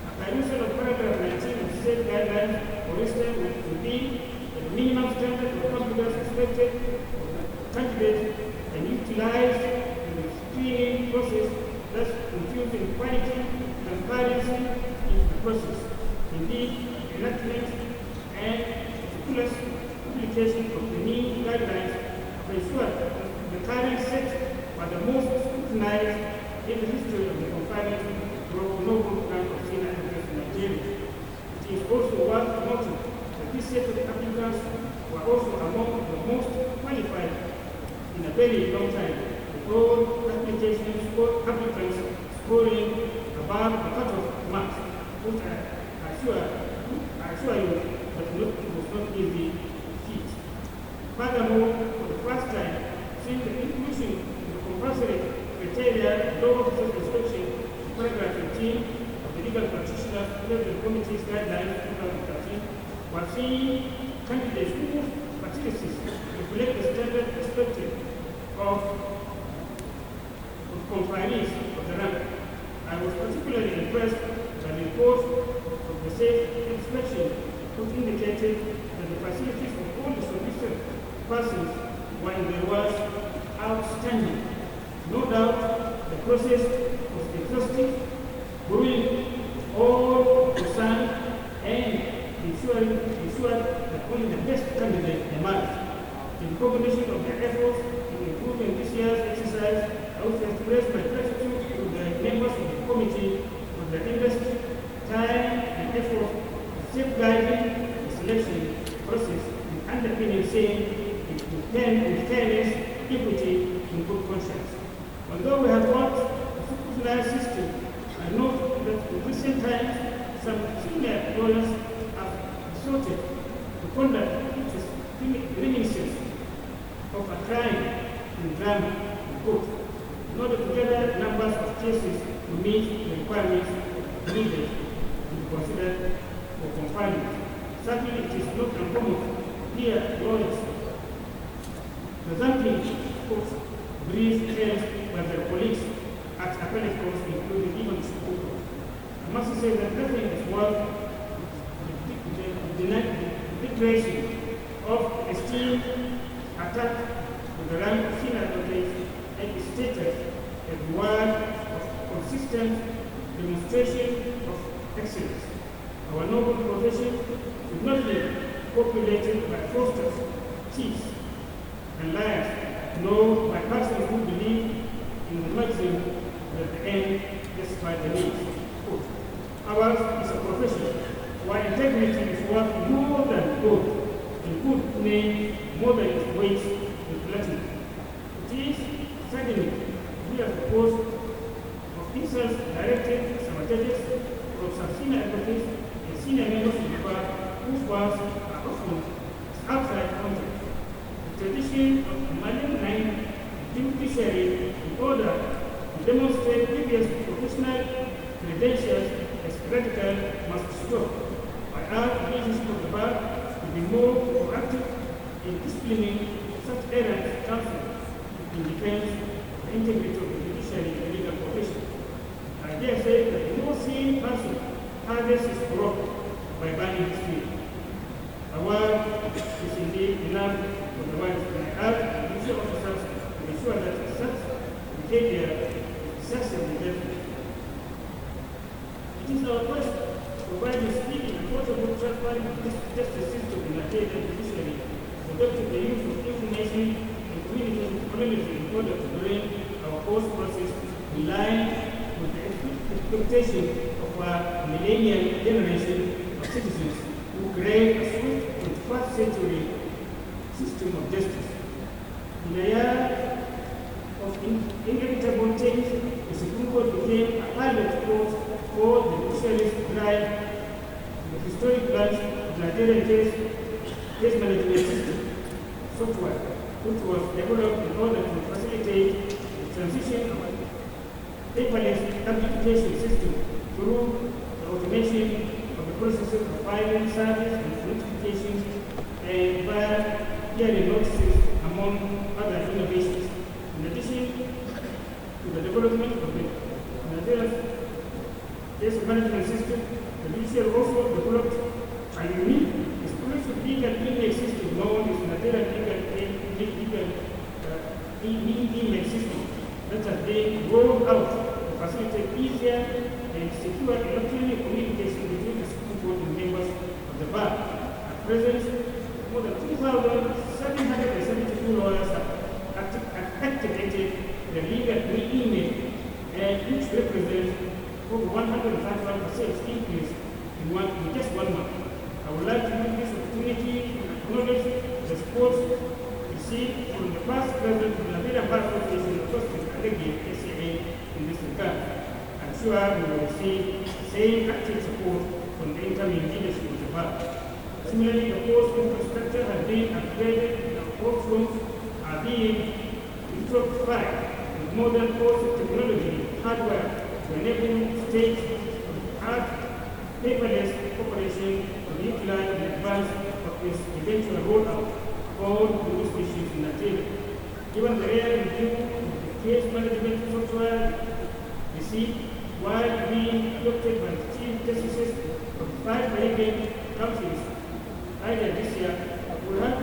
A perusal of paragraph 19 of the said guidelines, for instance, would be that the minimum standard of competence expected of the candidate and utilized in the screening process, thus infusing quality, transparency into the process. Indeed, enactment and meticulous publication of the new guidelines have ensured the current set are the most scrutinized in the history of the confinement noble grant of senior advocates in Nigeria. It is also worth noting that this set of applicants were also among the most qualified in a very long time, with all applicants scoring above the cut-off marks, which I assure you that it was not easy feat. Furthermore, for the first time, since the inclusion in the compulsory criteria law officers inspection, paragraph 15 of the Legal Practitioners Development Committee's guidelines 2013, were seeing candidates whose facilities reflect the standard expected of confinees of the rank. I was particularly impressed by the report of the safe inspection, which indicated that the facilities of all the solicited persons were in their words outstanding. No doubt the process was exhaustive, brewing all concerned and ensured that only the best candidate emerged. In combination of their efforts in improving this year's exercise, I also express my gratitude to the members of the committee for their investment, time, and effort safeguarding the selection process and underpinning saying with fairness, equity, and good conscience. Although we have worked a scrutinized system, I note that in recent times, some senior lawyers have resorted to conduct which is reminiscent of a crime in drama in court, in order to gather numbers of cases to meet the requirements needed to be considered for confinement. Certainly, it is not uncommon to hear lawyers presenting courts brief held by their colleagues at appellate courts, including even the Supreme Court. I must say that nothing is worth the declaration of esteem attack to the rank of senior advocates and is stated as a word of consistent demonstration of excellence. Our noble profession should not be populated by fraudsters, thieves, and liars, nor by persons who believe in the maxim that the end justifies the means. Ours is a profession where integrity is worth more than gold, and good name more than its weight in platinum. It is saddening to hear the post of insults directed at some judges from some senior advocates and senior members of the bar whose words are often outside context. The tradition of maligning judiciary in order to demonstrate previous professional credentials as radical must stop. I urge the leadership of the bar to be more proactive in disciplining such errant counsel in defense of the integrity of the judiciary and legal profession. I dare say that no sane person harvests his crop by burning his field. A word is indeed enough for the word, and I urge the judicial officers to ensure that such behavior is decisively dealt. It is our quest to provide a speedy and portable transparent justice system in Nigeria judiciary, adopting the use of information and communication technology in order to bring our post-process in line with the expectation of our millennial generation of citizens who crave a swift 21st century system of justice. In a year of inevitable change, the Supreme Court became a pilot court for the judiciary's drive the historic branch of Nigerian case management system software, which was developed in order to facilitate the transition of a paperless application system through the automation of the processes of filing, service, and notifications, and via hearing notices, among other innovations. In addition to the development of the Nigerian case management system, the judiciary also developed a unique exclusive legal email system known as Nigerian legal email system that has been rolled out to facilitate easier and secure electronic communication between the Supreme Court and members of the bar. At present, more than 2,772 lawyers have activated the legal email, and which represents over 131% increase in just 1 month. I would like to use this opportunity to acknowledge the support received from the past president of the Nigerian Bar Association, the first SCA, in this regard. I'm sure we will receive the same active support from the incoming leadership of the bar. Similarly, the course infrastructure has been upgraded and our courtrooms are being electrified with modern course technology hardware to enable states to add paperless operation to utilize in advance of its eventual rollout on the species in Nigeria. Given the rare review of the case management software received while being adopted by the chief justices of 5 Caribbean countries earlier this year, will have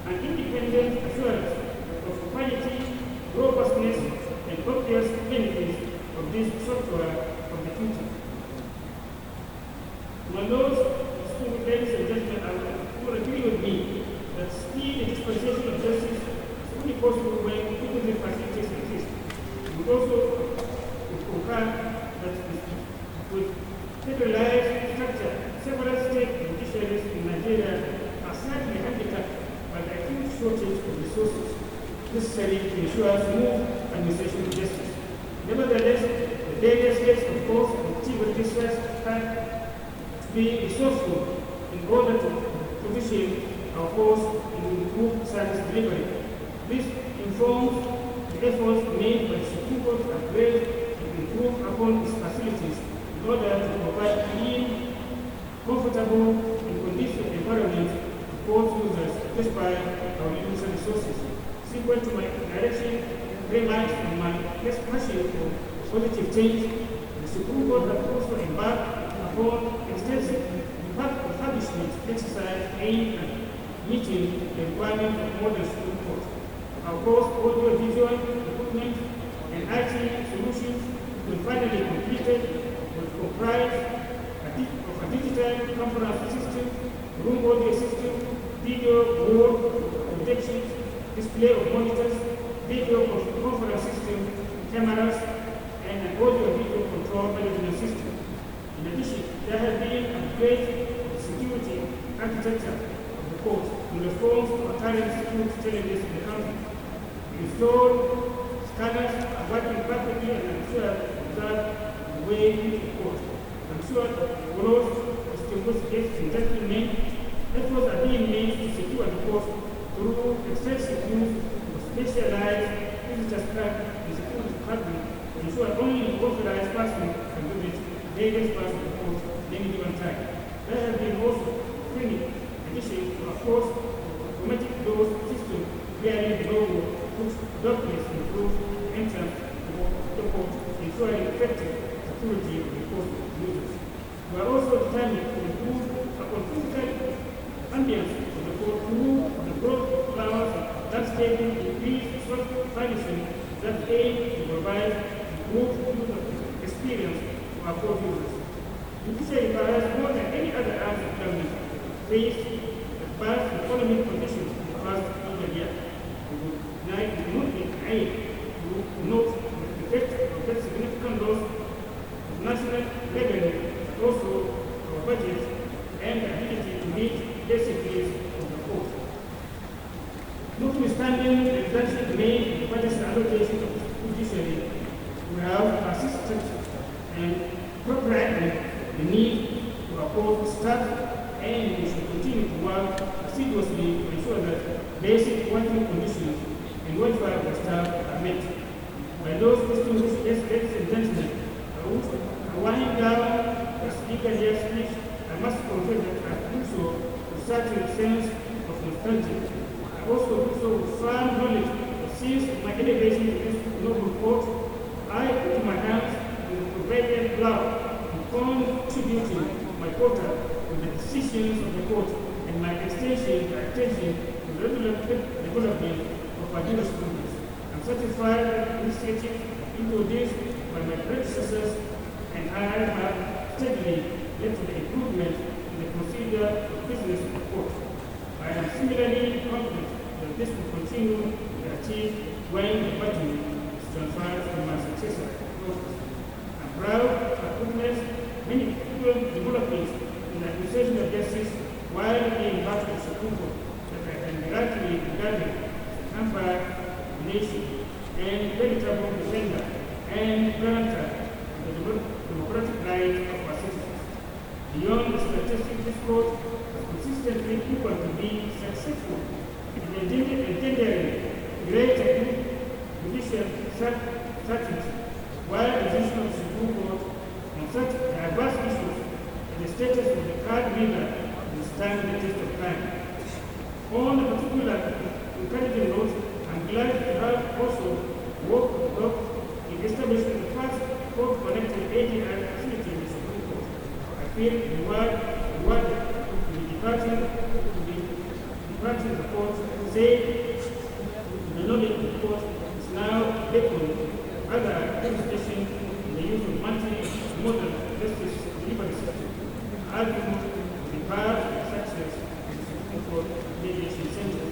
an independent assurance of quality, robustness, and obvious benefits of this software of the future. My lords, ladies and gentlemen, will agree with me that speed and dispensation of justice is only possible when equity facilities exist. We also concur that with federalized structure, several state judiciaries in Nigeria are slightly handicapped by the acute shortage of resources necessary to ensure smooth administration of justice. Nevertheless, the various states, of course, and chief registrars have to be resourceful in order to provision our force and improve service delivery. This informs the efforts made by the Supreme Court to upgrade and improve upon its facilities in order to provide clean, comfortable, and conducive environment to court users despite our limited resources. Sequent to my direction, remarks and my passion for positive change, the Supreme Court has also embarked upon extensive establishment exercise aimed at meeting the requirements of modern Supreme Court. Our course, audio, visual, equipment, and IT solutions will finally completed will comprise of a digital conference system, room audio system, video board projections, display of monitors, video conference system, cameras, and an audio-video control management system. In addition, there has been an upgrade of the security architecture of the court in response to current security challenges in the country. We installed scanners are working perfectly, and I'm sure that the way into the court. I'm sure growth, distinguished investment, efforts are being made to secure the court through extensive use of specialized visitors card and security department to ensure only authorized person can visit various parts of the court at any given time. There has been also training, addition to, of course, automatic doors system clearing the logo, which documents improve entrance to the court, ensuring effective security of the court users. We are also determined to improve upon physical ambience of the court through the growth of flowers, landscaping, increased soft furnishing that aim to provide improved user experience to our court users. Judiciary perhaps more than any other arm of government faced adverse economic conditions in the past year. We would like to aim to note the effect of that significant loss of national revenue, but also our budget and the ability to meet basic needs of the court. Notwithstanding the reduction made in the budget allocation of the judiciary, we have assisted and appropriately the need to uphold staff, and we should continue to work assiduously to ensure that basic working conditions and welfare of the staff are met. By those distinguished ladies and gentlemen, I winding down the speaker here speech, I must confess that I do so with certain sense of nostalgia. I also do so with firm knowledge that since my elevation to this noble court, I put my hands in the provided blood, contributing my quota with the decisions of the court and my attention to the regular development of our jurisprudence. I'm satisfied that initiatives introduced by my predecessors and I have steadily led to the improvement in the procedure of business of the court. I am similarly confident that this will continue with the achieved when the baton is transferred from my successor. I'm proud to have witnessed many developments in the administration of justice while being part of the Supreme Court that I can rightly regard as a hamper nation and veritable defender and guarantor of the democratic rights of our citizens. Beyond the statistics, this court has consistently proven to be successful in engendering greater judicial certainty while the decision of the Supreme Court on such diverse issues and the status of the card reader will stand the test of time. On a particular encouraging note, I'm glad to have also worked in establishing the first court-connected ADR facility in the Supreme Court. I feel rewarded to be departing the court, saying the knowledge of the court is now beckoning other administration in the use of multi-modal justice delivery system. Argument the path of success in the Supreme Court mediation center.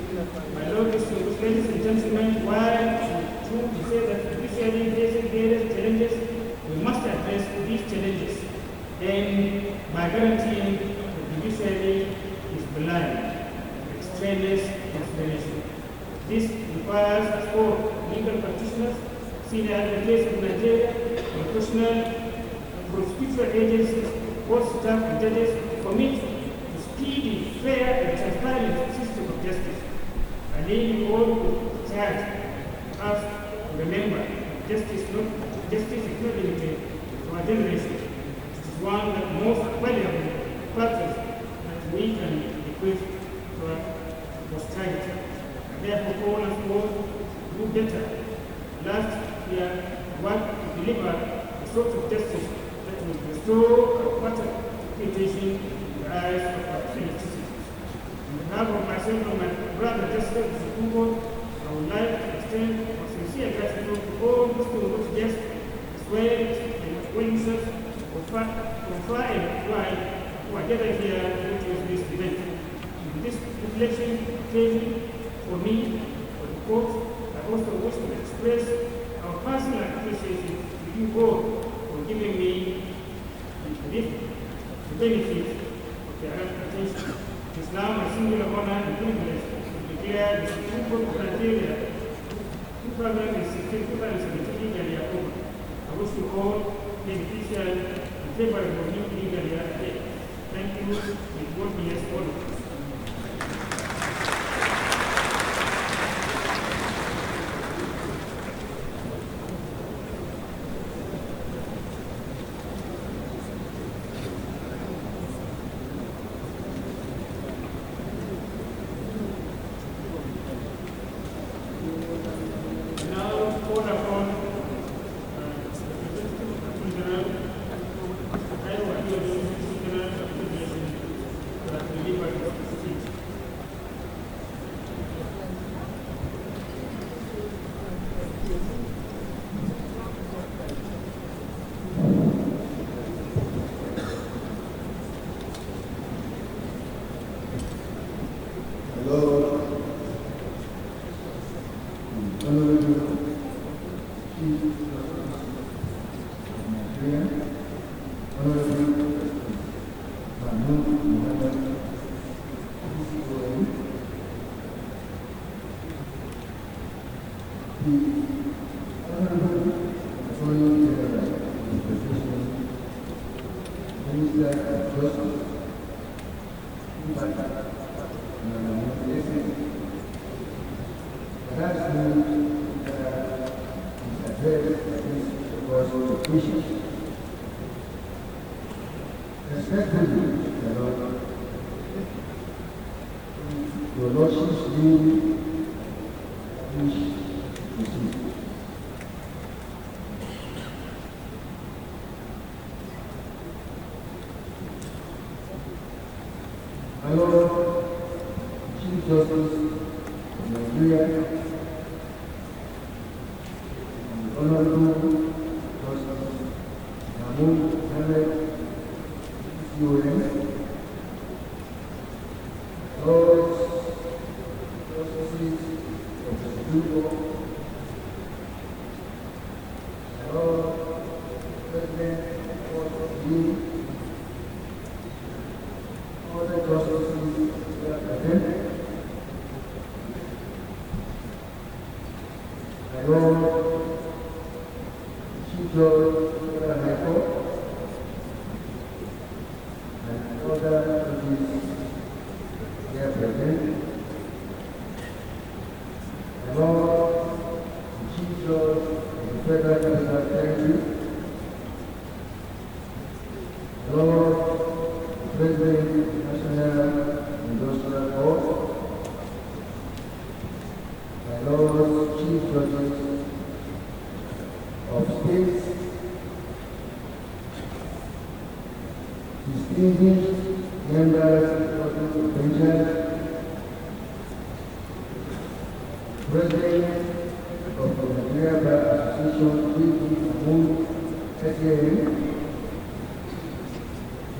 My Lord, distinguished ladies and gentlemen, while it's true to say that judiciary faces various challenges, we must address these challenges and by guaranteeing the judiciary is blind, extraneous explanation. This requires for legal practitioners, senior advocates of Nigeria, professional prosecutor agencies, court staff and judges commit to speedy, fair and transparent system of justice. I need you all to charge us to remember justice is not limited to our generation. It is one of the most valuable factors that we can equip to our posterity. Therefore, call us all to do better. Last year, work to deliver a sort of justice that will restore our better reputation in the eyes of our fellow citizens. On behalf of myself and my brother Justice of the Supreme Court, I would like to extend our sincere gratitude to all distinguished guests, as well as the witnesses from far and wide who are gathered here to witness this event. In this reflection occasion, for me, for the court, I also wish to express our personal appreciation to you all for giving me the benefit of your attention. It is now my singular honor and privilege to declare the Supreme Court of Nigeria 2016-2017 legally approved. I wish you all beneficial and favorable new legal year ahead. Thank you, and God bless all of us. Your Lordship's name wish to see. My Lord, Chief Justice of Nigeria, and Honorable Justice Mahmoud Mohammed, CON, all justices of the Lugo, Lord President of you, all the justices that are present, Lord Chief Judge of the High Court, and other judges here present, Lord Chief Judge of the Federal Capital Territory, Lord President of the National Industrial Court, my Lord Chief Judges of States, distinguished members of the bench, President of the Nigeria Bar Association, P.P. Amon, SAA,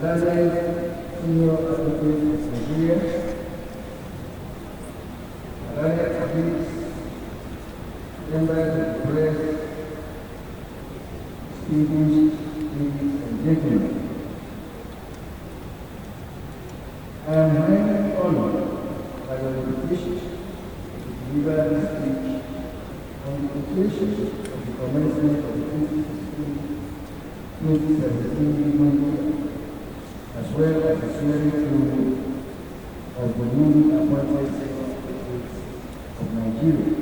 Learned Senior Advocate of Nigeria, Learned Athletes, members of the press, distinguished ladies and gentlemen. I am highly honored by your invitation to deliver this speech on the occasion of the commencement of the 2017 year, as well as the swearing in of the newly appointed Secretary of Nigeria.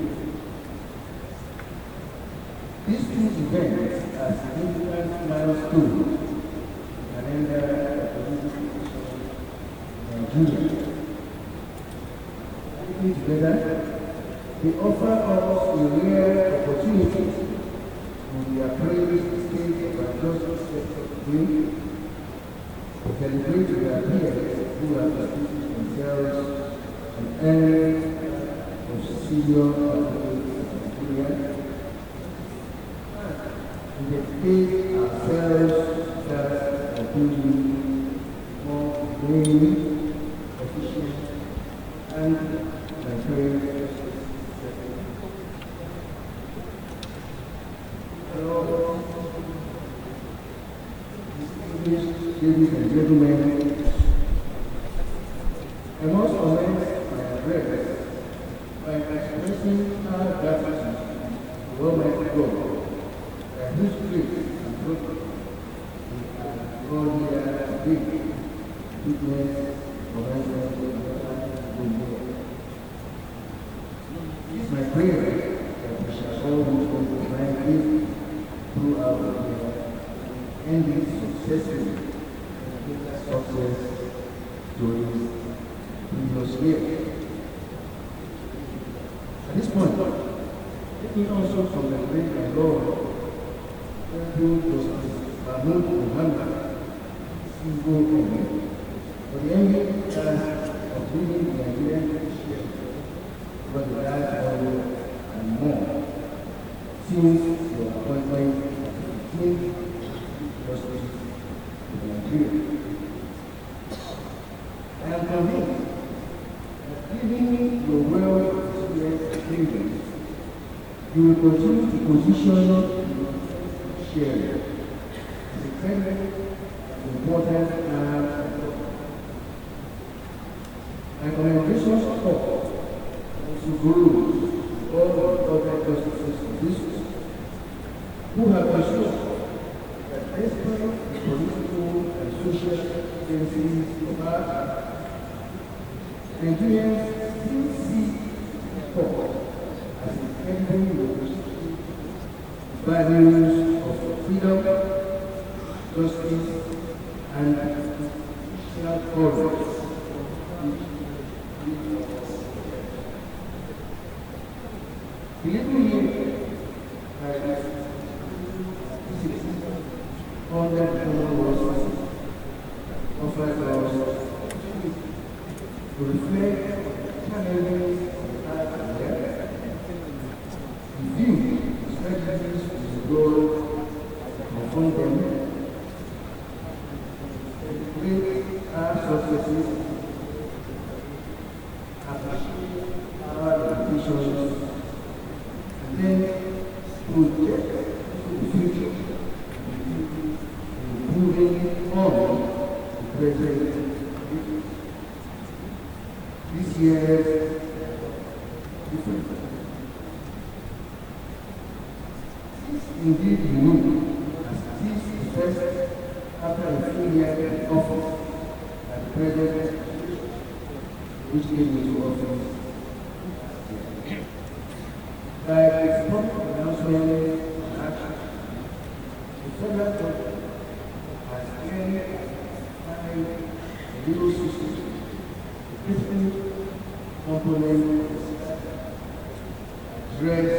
These two events are significant milestones in the calendar of the Nigeria. Taken together, they offer us a rare opportunity to be appraised state by justice today, to celebrate their peers who have established themselves an area of senior Nigeria, and dedicate ourselves that of being more humane, efficient, and Nigerian. Hello, distinguished ladies and gentlemen, I must commence my address by expressing our gratitude to Almighty God, by whose grace and progress we are all here today, witness commencement of the year. It is my prayer that we shall all move to divine faith throughout the year, ending successfully with success during the previous year. At this point, let me also congratulate my Lord, Mahmoud Muhammad, CON, for the eminent task of leading the Nigerian leadership for the last 1 year and more, since your appointment as the 15th Justice of Nigeria. I am convinced that given your wealth of experience and experience, you will continue to position your share as a credible and important my commendations of all to gurus, all the other justices of this who have assured that despite the political and social tendencies of our time, Nigerians still see sport as incredibly representative values of freedom, justice, and social order. The little year, under the Commonwealth offers us to reflect challenges of the past year, review the strategies we will confront them, celebrate our successes, appreciate our limitations, project the future, improving on the present. This year's different. Indeed, you know, as this is the first after a few years in office, at the president, which came into office. By its public announcement and action, the federal government has clearly identified a legal system, a different component address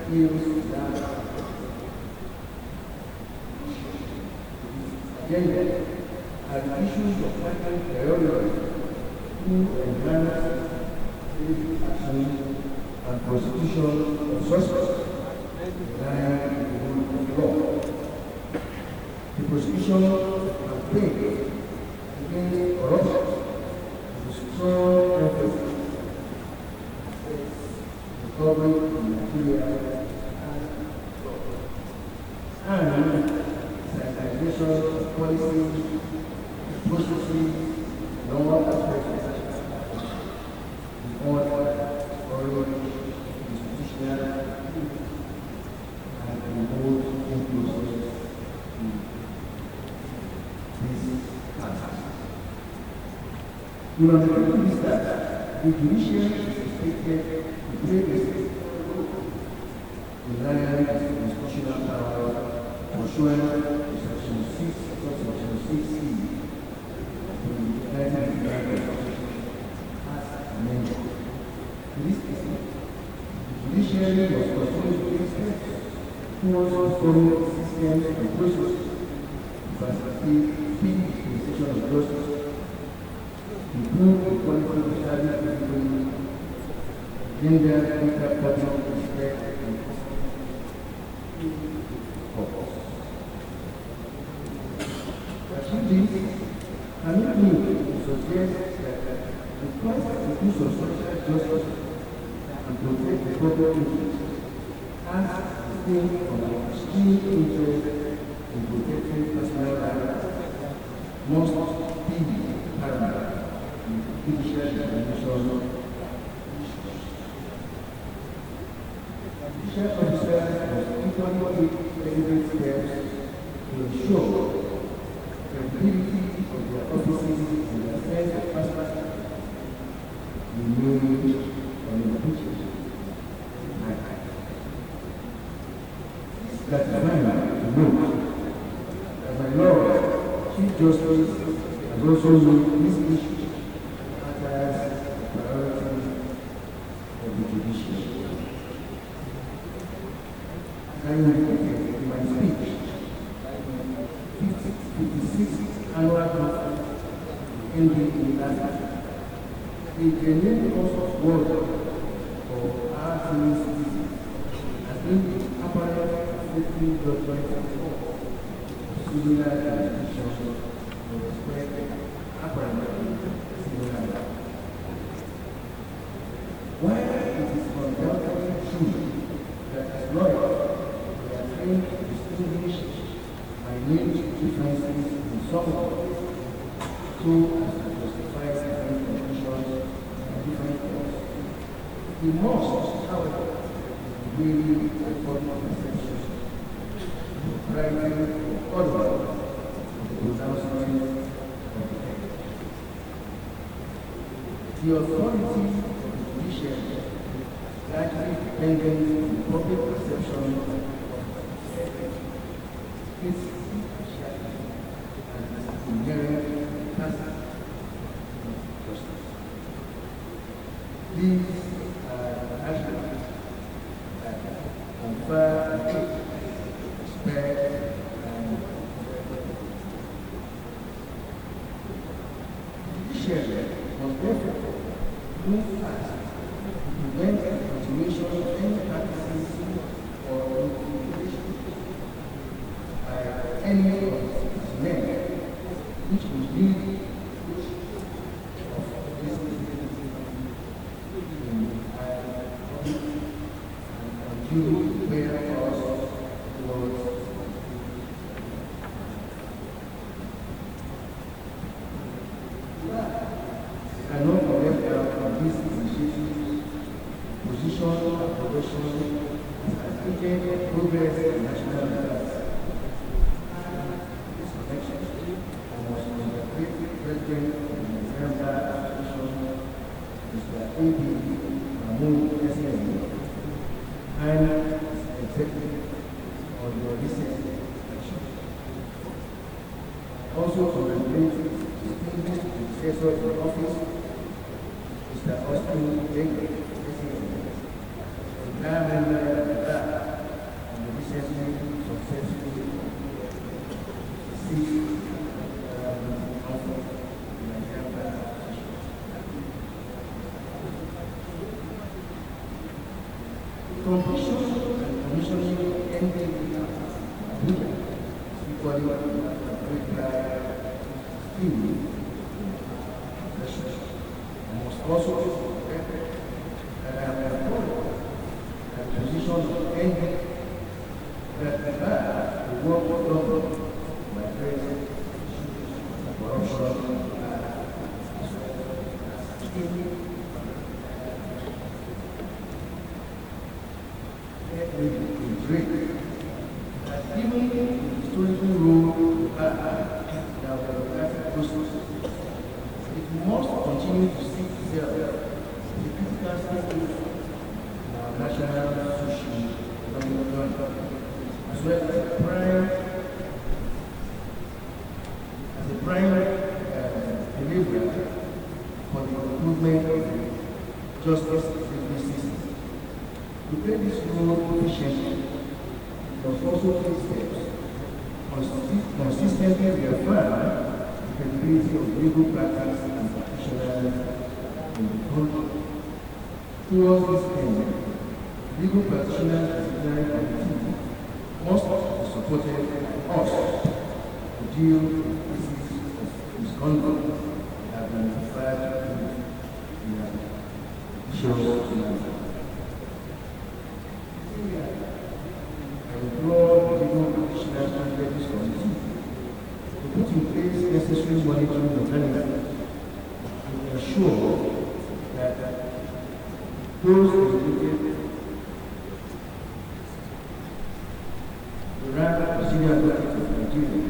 issues that agenda are the issues of national priority to enhance safety action and prosecution of suspects in line with the rule of law. The prosecution campaign against corruption is a strong emphasis on recovering in Nigeria and sanitization of policies, processes, and all aspects in order for institutional and remote influences in this country. We understand that the judiciary is expected to play a significant role in line with the constitutional power pursuant to Section 6 of Section 6C of the 1999 Constitution as amended. In this case, the judiciary was continuing to take steps towards forming systems and processes to facilitate speedy dispensation of justice, improve the quality of service delivery, gender intercultural respect, and purpose. Achieving this cannot mean to suggest that the quest to do social justice and protect the public interest as distinct from the extreme interest in protecting personal life must be paramount in the judicial examination. Judicial officers must equally take deliberate steps to ensure credibility of their offices and the defense of personal remain unimpeached. That is fine to note that my Lord, Chief Justice, has also made this issue as a priority of the judiciary. I indicated in my speech, 56th annual conference ending in last year, the genuine cause of war for our senior citizens has been the apparent affecting judgment of similar institutions to respect apparently similar. While it is undoubtedly true that as lawyers we are trained to distinguish minute differences in some ways so as to justify different conclusions and different laws, we must, however, really important perceptions to primary or other of the pronouncement of the head. The authority of the judiciary is largely dependent on the public perception of its impartiality and its inherent capacity of justice. These are attributes that confer respect and the judiciary must therefore move fast to prevent the continuation of any practices or intimidation by any of its men, which will lead of this in and undue bear us position as indicated progress in national affairs. This connection, I was congratulate President of the Zambia Association, Mr. A.B. Mahmoud SME, and Executive on your recent action. Also congratulate distinguished successor in office, Mr. Austin Jacob, a grand member of the bar, and the recently successfully received offer in the Zambia Association. Completion and commissioning ending Abuja is equally critical theme. I must also regret that I am employed at the position of ending that the work of government by creating corruption that even the historical role in our democratic process, it must continue to seek itself the critical status in our national social economic journey, as well as a prime enabler for the improvement of the justice delivery system. To play this role efficiently, we must also take steps consistently reaffirm the credibility of legal practice and practitioners in the country. Towards this end, legal practitioners disciplinary committee must be supported by us to deal with cases of misconduct that have been identified in the issues. I implore the legal practitioners under this committee to put in place necessary monitoring mechanisms to ensure that those educated the right procedure authorities of Nigeria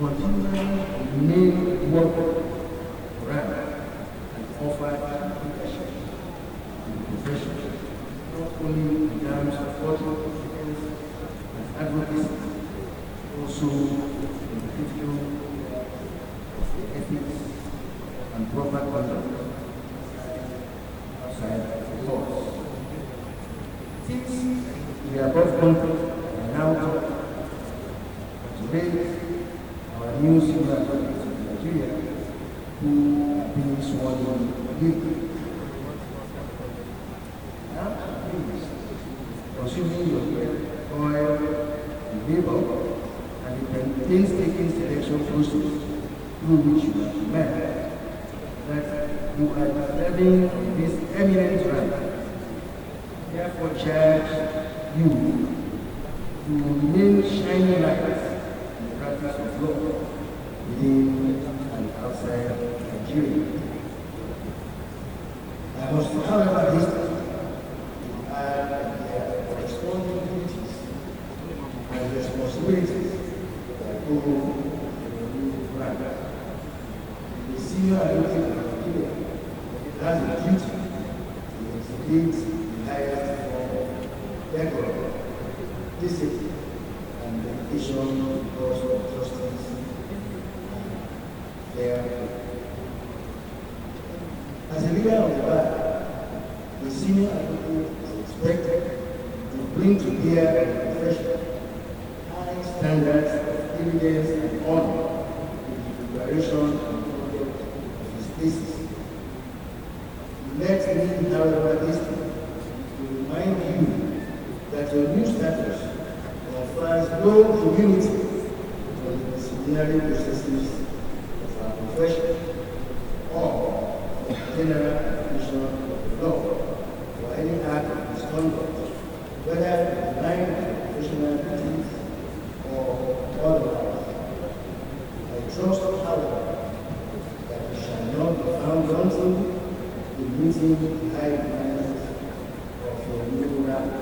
continually remain work right and offer leadership to the profession, not only in terms of cultural competence and advocacy, also in the critical of the ethics and proper conduct outside the laws. Since we are both countries and now talk, today our new senior authorities of Nigeria who are being sworn in consuming your oil, labor, and the painstaking selection process through which you are demanded that you are deserving of this eminent right. Therefore, charge you to remain shining lights in the practice of law within and outside Nigeria. I must, however, hasten to add that their corresponding duties and responsibilities that go with the new grant. The senior advocate of Nigeria has a duty to exhibit the highest form of decorum, discipline, and dedication to the cause of justice and fair play. As a leader of the bar, the senior advocate is expected to bring to bear on the profession high standards of evidence and honor in the preparation and conduct of his cases. Let me, however, hasten to remind you that your new status confers no immunity on the disciplinary processes of our profession or the general application of the law for any act of misconduct, whether in the line of professional duties or otherwise. I trust, however, that you shall not be found wanting in meeting the high demands of your new rank.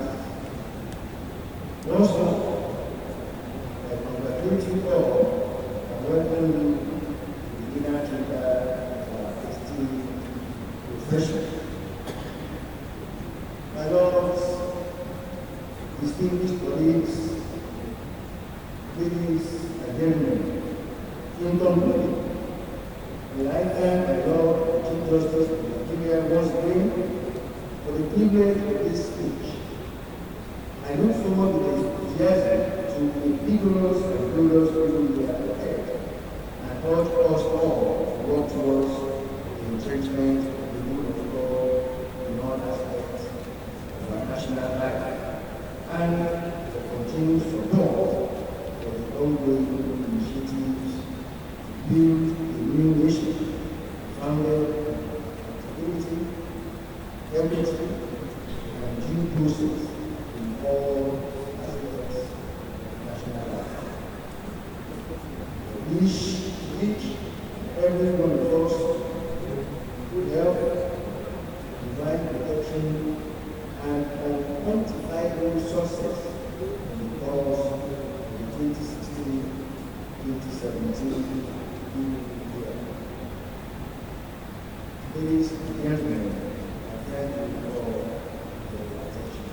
distinguished colleagues, ladies and gentlemen, in conclusion, I thank my Lord Chief Justice of Nigeria once again for the privilege of this speech. I look forward with enthusiasm to a vigorous and glorious school year ahead, and urge us all to work towards the entrenchment of the rule of law in all aspects of our national life, and for continued support for the ongoing initiatives to build a new nation founded on stability, equity, and due process in all aspects of national life. I wish each and every one of us good health, divine protection, and unquantifiable success in the course of the 2016-2017 year. Ladies and gentlemen, I thank you for your attention.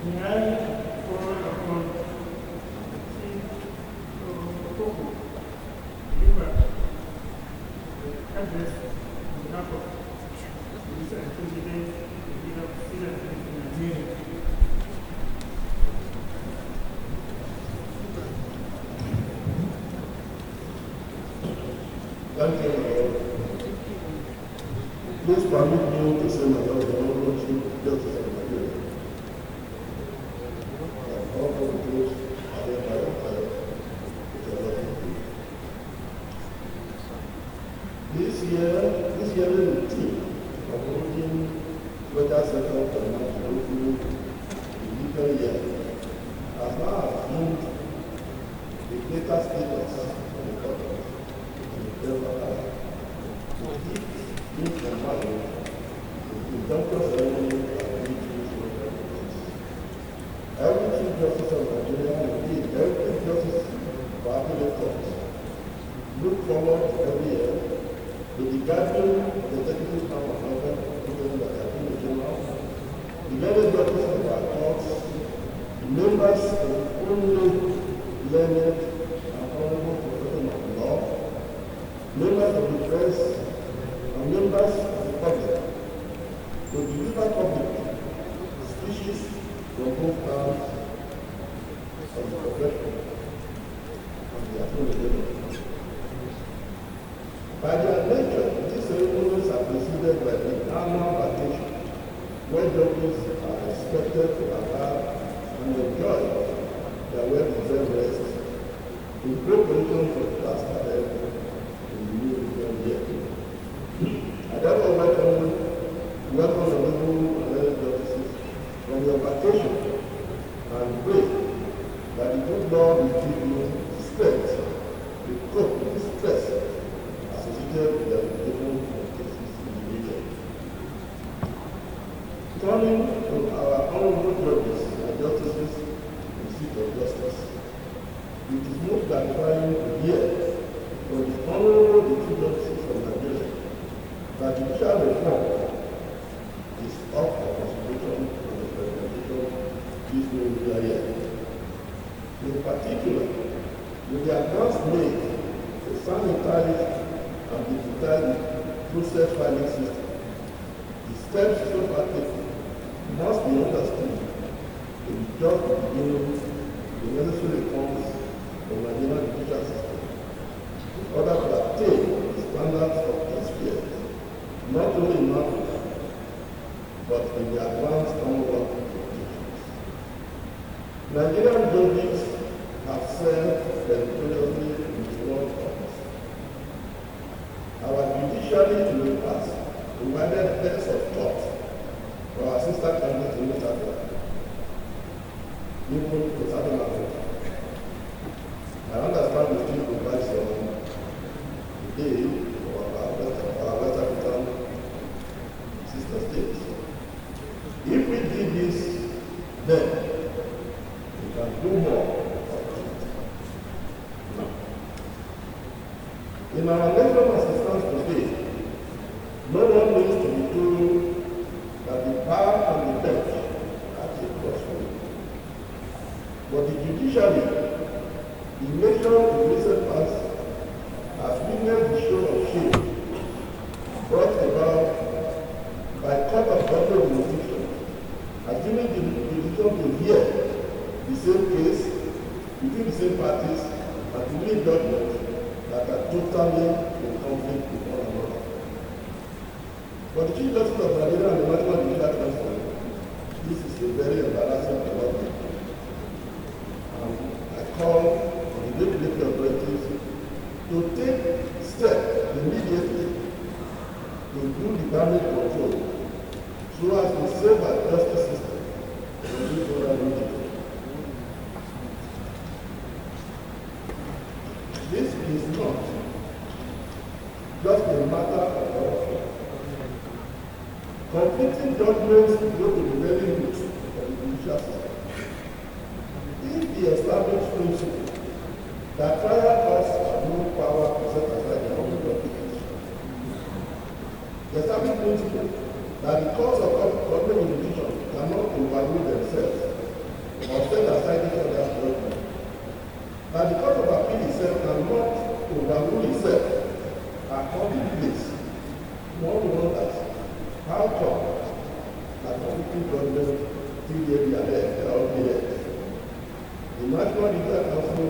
May I call upon Chief Okoku to deliver the address on behalf of the Mr. President, the leader of Syria and Nigeria. Thank you, my Lord. Please permit me to say my Lord, the Honorable Chief Justice of Nigeria. All politics are there by your fire, which are not in This yearly routine of holding weather setup and management the legal year has now assumed the greater status of the country. Every Chief Justice of Nigeria, indeed every Justice of Appellate Court, look forward every year to the gathering of the executive power of the Attorney General, the various judges of our courts, the members of the only learned and honorable profession of law, members of the press, and members of the public to deliver publicly speeches from both arms of the profession of the Attorney General. By their nature, these ceremonies are preceded by the annual vacation, where judges are expected to allow and enjoy their well-deserved rest in preparation for the task ahead in the new legal year. I therefore welcome honorable justices from your vacation and pray that the good Lord will give you strength to cope with the stress associated with the application of cases in the region. Turning to our honorable judges and justices in the seat of justice, it is most gratifying to hear from the honorable Chief Justice of Nigeria that judicial reform is up for consideration for the presentation this new year. In particular, with the advance made to sanitize and digitize process filing system, the steps so far taken must be understood to be just the beginning of the necessary reforms of the Nigerian judicial system in order to attain the standards of this field, not only in Africa, but in the advanced Commonwealth institutions. Nigerian judges have served meritoriously judiciary in the past provided depths of thought for our sister countries in East Africa, even to Southern Africa. I understand we still provide some aid for our West African sister states. If we did this, then we can do more. In our national assistance today, no one needs to be told that the bar and the bench are a crossroad. But the judiciary, the nation in recent past, has witnessed the show of shame brought about by court of government jurisdiction, assuming the jurisdiction to hear the same case between the same parties and to make judgments that are totally in conflict with one another. For the Chief Justice of Nigeria and the National Judicial Council, this is a very embarrassing development. I call on the regulatory authorities to take steps immediately to do the damage control so as to save our justice system from this other region. This is not just a matter of law. Conflicting judgments go to the very root of the judicial system. If the established principle that trial courts have no power to set aside the public obligation, the established principle that the courts of public jurisdiction cannot overrule themselves or set aside each other's judgment, that the Court of Appeal itself cannot overrule itself are commonplace. One wonders how come that conflicting judgments still here and there without here. The National Judicial Council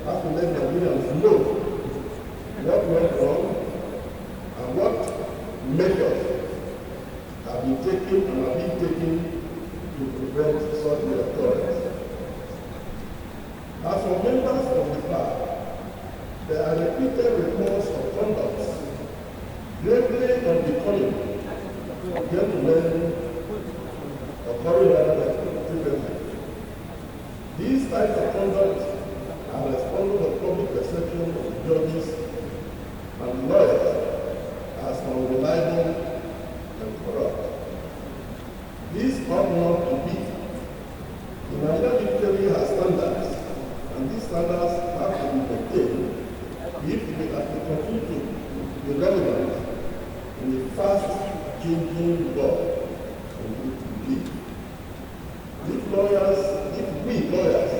has to let Nigerians know what went wrong and what measures have been taken and are being taken to prevent such reoccurrence. As for members of the bar, there are repeated reports of conduct gravely unbecoming of gentlemen occurring rather frequently. These types of conduct are responsible for public perception of the judges and lawyers as unreliable and corrupt. This ought not to be. The Nigerian judiciary has standards, and these standards have to be maintained if they are to continue to be relevant in the fast-changing world in which we live. If we lawyers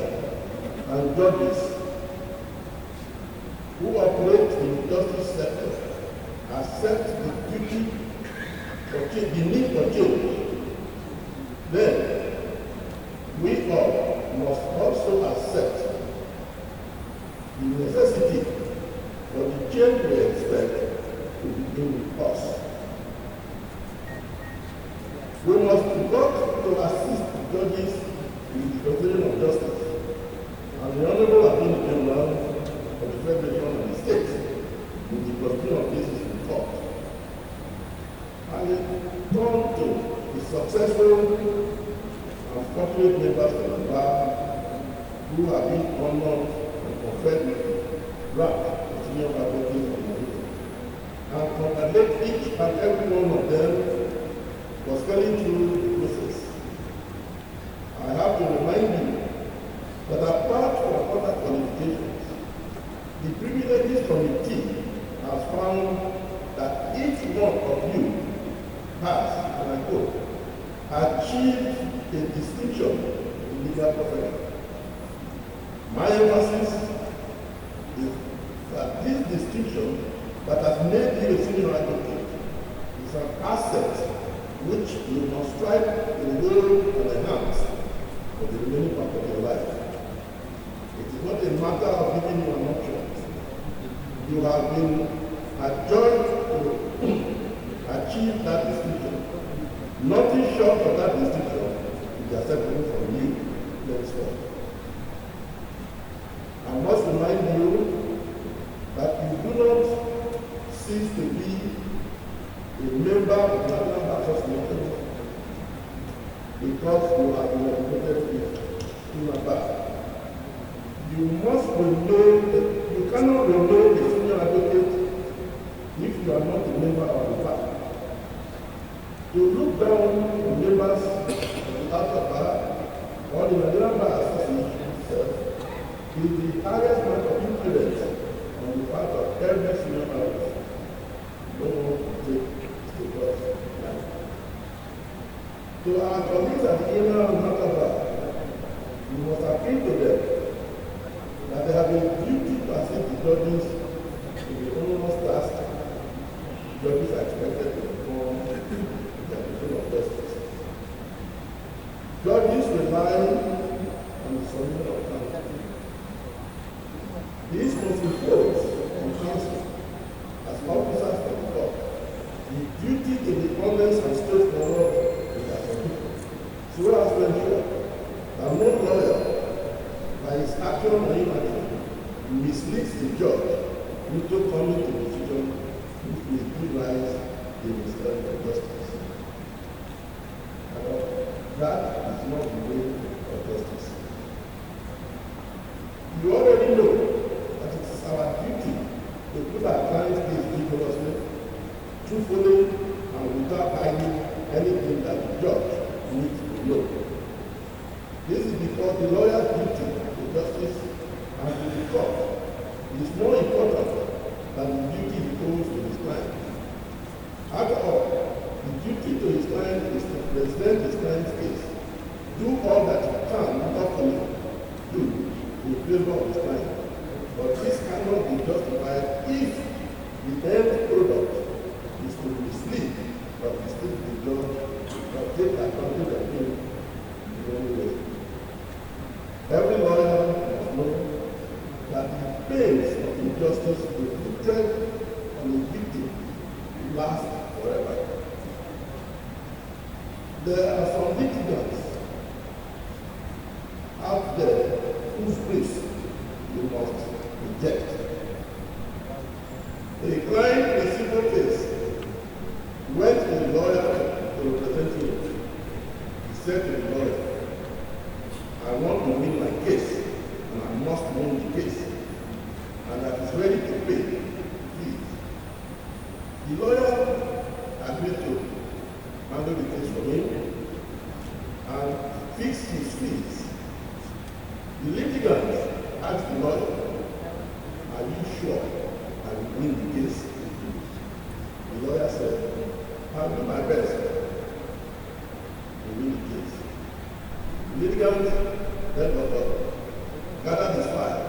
and judges who operate in the justice sector accept the duty or the need for change, then we all must also accept the necessity for the change we expect to begin with us. We must work to assist the judges in the fulfilling of justice, and the Honorable Attorney General of the Federation and the States in the prosecution of cases in court. I turn to the successful and fortunate members of the bar who have been honored and conferred with the rank of senior faculty of the region, and congratulate each and every one of them for scaling through the process. I have to remind you that apart from other qualifications, the Privileges Committee has found that each one of you has, and I quote, achieved a distinction in legal profession. My emphasis is that this distinction that has made you a senior advocate is an asset which you must strive to hold and enhance for the remaining part of your life. It is not a matter of giving you an option. You have been adjourned to achieve that distinction. Nothing short of that distinction is acceptable from you henceforth. I must remind you that you do not cease to be because you have been educated with human back. You must remain, you cannot remain a senior advocate if you are not a member of the bar. To look down on members of the outer bar or the Nigerian Bar Association itself is the highest mark of influence on the part of every senior advocate. No one to take the cross line. To our colleagues at the inner and outer bar, we must appeal to them that they have a duty to assist the judges in the onerous task judges are expected to perform in the application of justice. Judges rely on the submission of counsel. These must impose on counsel as officers of the court the duty to be honest and straightforward with their submission, so as to ensure that no lawyer, by his action or inaction, misleads the judge into coming to a decision which will give rise to miscarriage of justice. That is not the way of justice. You already know that it is our duty to put our client's case vigorously, truthfully, and without hiding anything that the judge needs to know. This is because the lawyer's duty to justice and to the court is more important than the duty he owes to his client. After all, the duty to his client is to present his client's case, do all that he can lawfully do in favor of his client. But this cannot be justified if the end product is to mislead or mislead the judge or take advantage of him in any way. Every lawyer must know that the pains of injustice inflicted on a victim last forever. There are some litigants out there whose briefs you must reject. A client in a civil case went to the lawyer to represent him. He said to the lawyer, I want to win my case, and I must win the case, and that is ready to pay fees. The lawyer agreed to handle the case for him and fix his fees. The litigant asked the lawyer, are you sure I will win the case? The lawyer said, I'll do my best to win the case. The litigant then got up, gathered his file,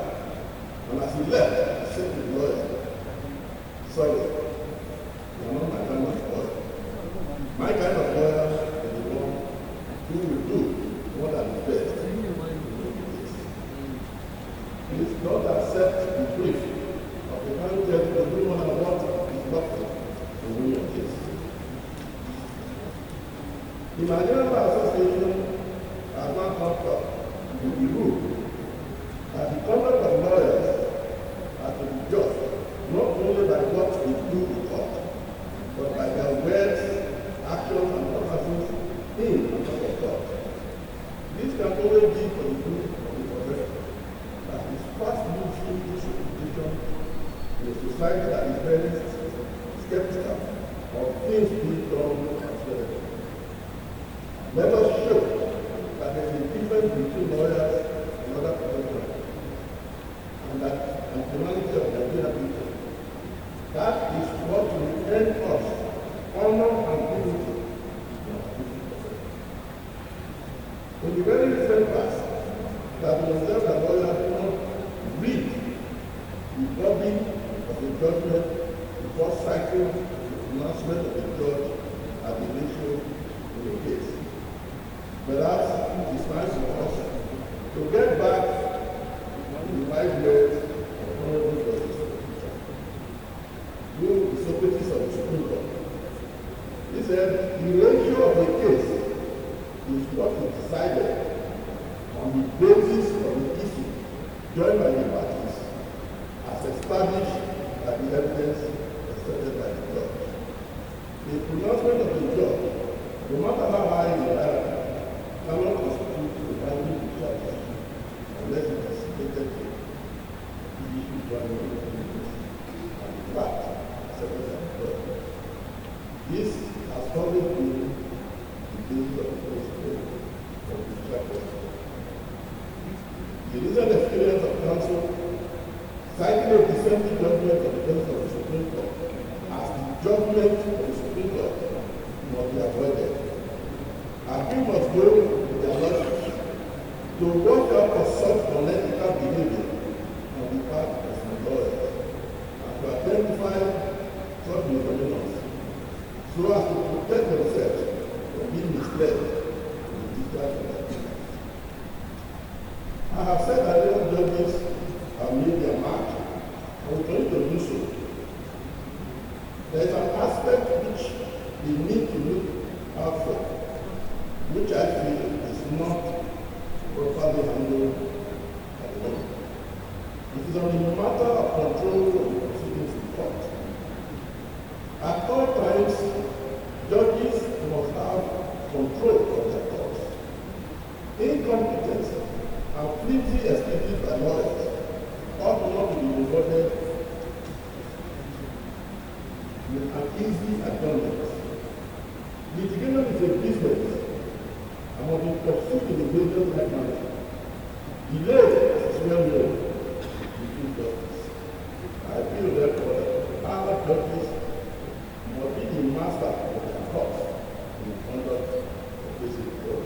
and as he left, he said to the lawyer, sorry, you are not my kind of lawyer. My kind of lawyer is the one who will do what is best to win the case. Please don't accept the brief of the kind judge to do what I want is lawful to win your case. The Nigerian Bar Association has not come up with the rule that the conduct of lawyers are to be judged not only by what they do in court, but by their words, actions, and purposes in and out of court. This can only be for the good of the profession that is fast losing its reputation in a society that is very skeptical of things being done transparently. Let us show that there is a difference between lawyers and other professionals, and that the humanity of Nigerian people. That is what will earn us honor and dignity. In the very recent past, that we observed that lawyers do not read the body of the judgment before citing the pronouncement of the judge at the issue in the case. Perhaps it is time for us to get back to the 5 years of honorable justice. You, the Socrates of the Supreme Court, he said the ratio of the case is what is decided on the basis of the issue joined by the parties as established by the evidence accepted by the judge. The pronouncement of the judge, no matter how high the hierarchy, cannot constitute a binding judicial decision unless it is stated to the issue driving the case. And in fact, Secretary of State, this has always been the basis of the principle of judicial question. The recent experience of counsel citing a dissenting judgment of the basis of the Supreme Court as the judgment of the Supreme Court must be avoided. And we must go with their logic to watch out for such unethical behavior on the part of some lawyers and to identify such misdemeanors so as to protect themselves from being misled in the discharge. I have said that all judges have made their mark and will continue to do so. There is an aspect which we need to look out for, which I feel is not properly handled at the moment. It is on the matter of control of the proceedings in court. At all times, judges must have control of their courts. Incompetence and flimsy excuses by lawyers ought not to be rewarded with an easy adjournment. Litigation is a business and must be pursued in a business-like manner. Delay is well known between justice. I feel therefore that our judges must be the master of their courts in the conduct of basic law.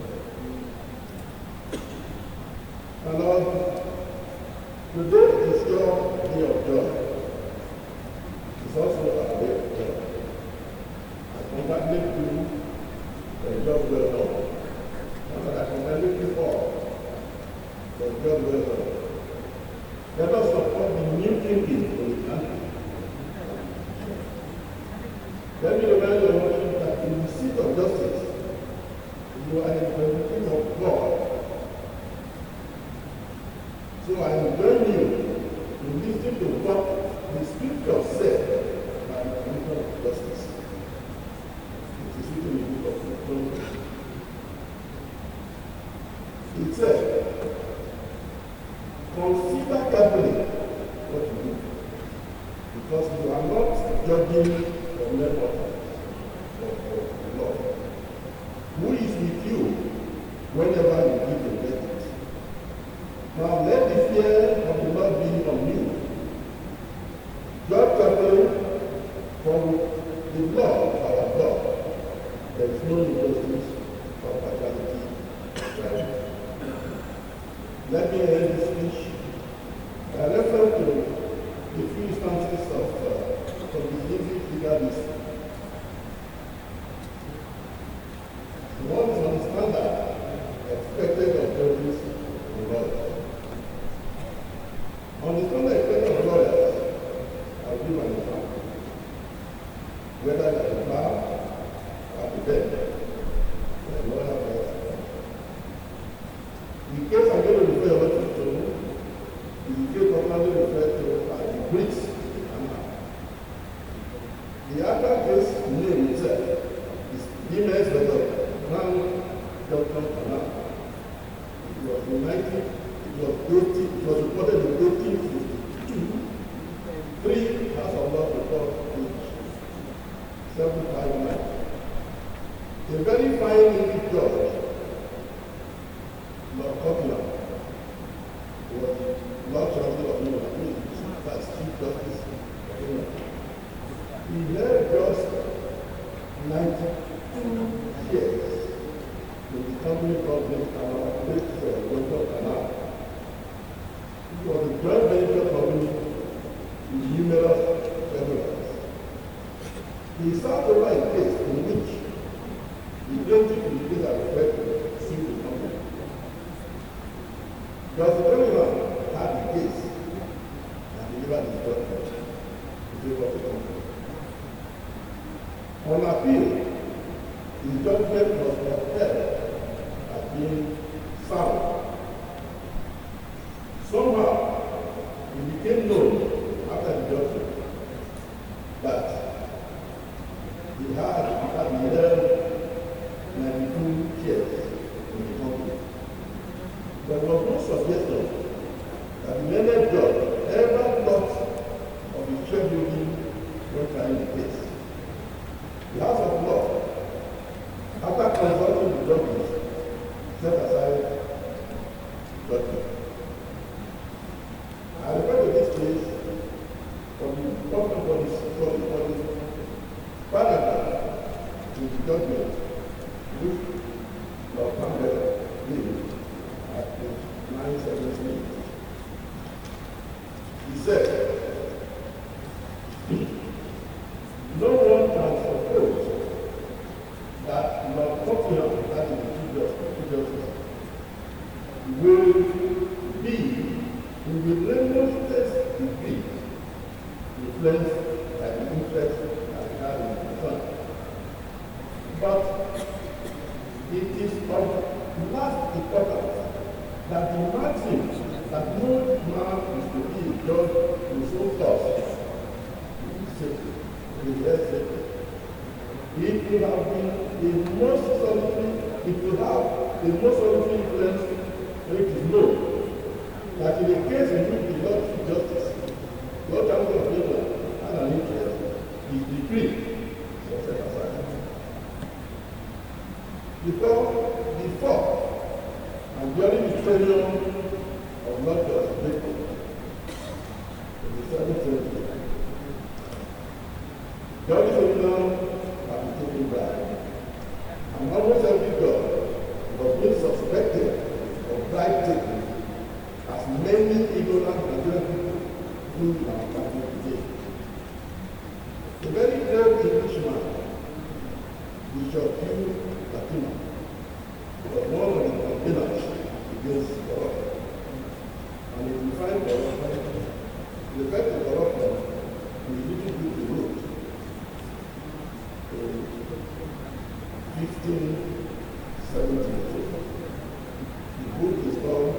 And Lord, today is your day of joy. It's also our day of joy. I congratulate you for the job well done. And I congratulate you all for the job well done. Let us support the new thinking in the country. Let me remind you that in the seat of justice, you are a representative of God. So I invite you to listen to what the scripture said by the Commission of Justice. It is written in the book of Deuteronomy. It said, consider carefully what you do, because you are not judging the level of the law. Who is with you whenever you give a verdict? Now let the fear of the Lord be on you. Judge carefully, for the law of our God, there is no injustice or partiality. Let me end this speech by referring to a few instances of comprehensive legalism. The one is on the standard expected of judges and lawyers. On the standard expected of lawyers, I'll give an example. Whether they are bar or the bench, the lawyer has the case I'm going to refer to is the case commonly referred to as the Briggs Canal. The actual case name itself is Jimenez versus Grand Junction Canal. It was reported in 1852. 3 House of Law report page 759. A very fine English judge, Lord Cotland, was Lord Chancellor of England, that's Chief Justice of England. He held just 92 years in the company called Briggs Canal, Canal. It was a joint venture company with numerous federals. He served over a case in which the plaintiff in the case are referred to sued the company. Justice Cotland had the case and delivered his judgment in favor of the company. On appeal, his judgment was upheld as being sound. Somehow, it became known after the judgment that he had 92 shares in the company. He said, no one can suppose that Lord Buckingham, that is the Chief Justice, will be in the remotest degree influenced by the interest that he has in the son. But it is of last importance that the maxim that no man is to be a judge in his own cause is sacred. It will have been the most solitary, it will have the most solitary influence when it is known that in a case in which the Lord Chief Justice, Lord Chancellor of England, has an interest, his decree was set aside. Before and during the tenure of Lord Justice Bacon in the 7th century, judges of England have been taken back, and almost every judge was being suspected of bribe taking, as many ignorant Nigerian people do in our country today. A very great Englishman, Bishop Hugh Fatima, was one of the campaigners against corruption. And if you find corruption, the effect of corruption is little bit the root. In 1572, the book is called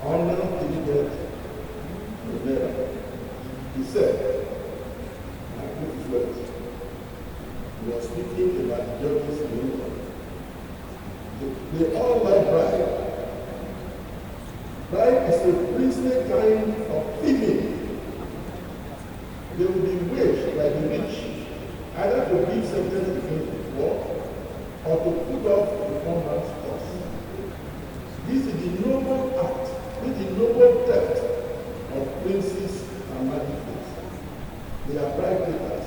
Honor Diligent Rivera. He said, I put his words, he was speaking about the judges in England. They all like bribe. Bribe is a priestly kind of thieving. They will be waged by the rich, either to give sentence against the poor or to put off the poor man's cause. This is the noble act, this is the noble theft of princes and magistrates. They are bribe takers.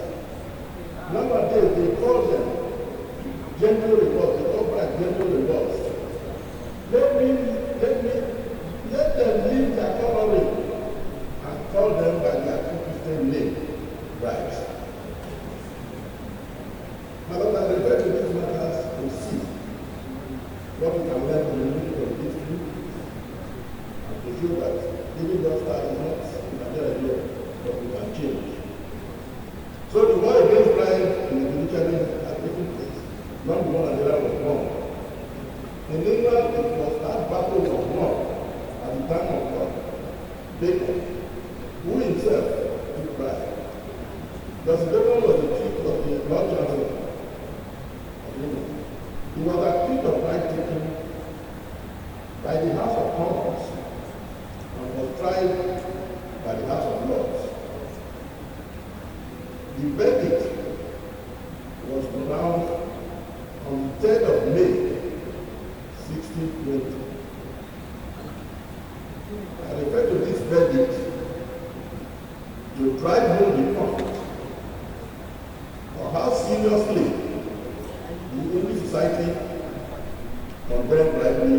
Nowadays they call them gentle rewards. They call bribe gentle rewards. Let them leave their covering and call them by their true Christian name, bribes. Now, as I refer to these matters, to see what we can learn from the meaning of history, and to show that even though that is not Nigeria, but we can change. So the war against bribe in the judiciary has taken place. Not the one Nigeria was won. In England, it was that battle was won at the time of Bacon, who himself took bribe. Justice Bacon was the chief of the Lord Chancellor of England. He was accused of bribe taking by the House of Commons and was tried by the House of Lords. The verdict was pronounced on the 3rd of May, 1620. I refer to this verdict to drive home the point of how seriously the English society condemned bribery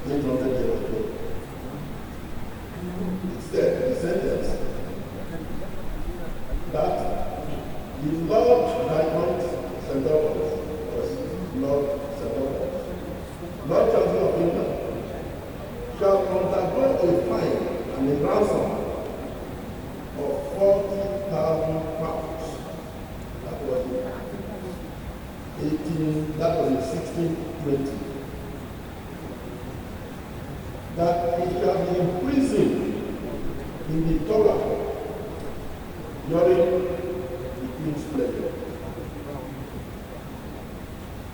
800 years ago. It said, the sentence, that the Lord Diamond Centauros was Lord Centauros, Lord Chancellor of England, shall undergo a fine and a ransom of £40,000. That was in 1620. That he shall be imprisoned in the Tower during the Queen's pleasure.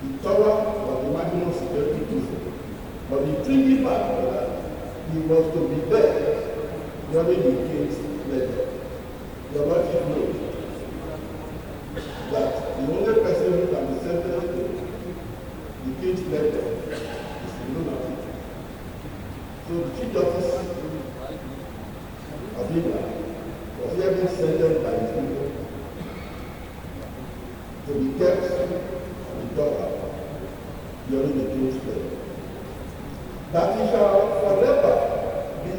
The Tower was the maximum security prison, but the tricky part was that he was to be there during the King's pleasure. Your Lordship knows that the only person who can be sentenced to the King's pleasure is the lunatic. So the Chief Justice of England was here being sentenced by his people to be kept on the Tower during the King's pleasure. That he shall forever be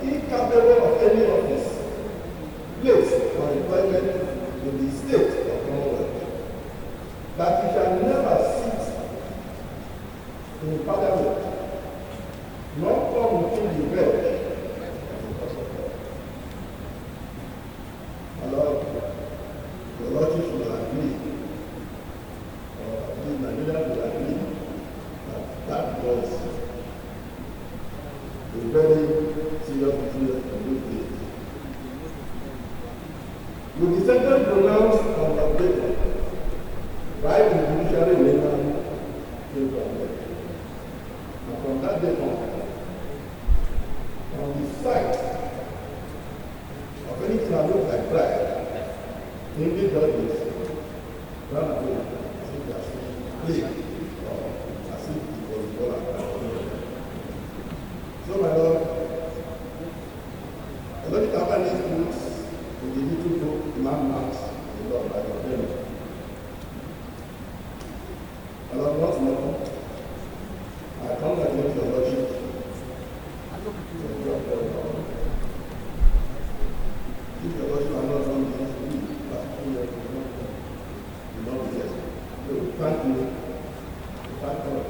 in the state of Commonwealth, that he shall never sit in Parliament, nor come within the verge of the cause of law. My Lord, the Lordship should agree, or at least Nigeria will agree, that that was a very serious business on those days. With the sentence pronounced on the paper, right in the judiciary level came to an end. And from that day on the site of anything that looks like pride, English judges ran away as if they are still playing, or as if it was Ebola. So, my Lord, I don't think our next books in the little book, landmarks, the Lord by the Bible. And Lord, once more, I congratulate your Lordship for your job. If your Lordship are not done this, we will not be here. So, thank you. Thank God.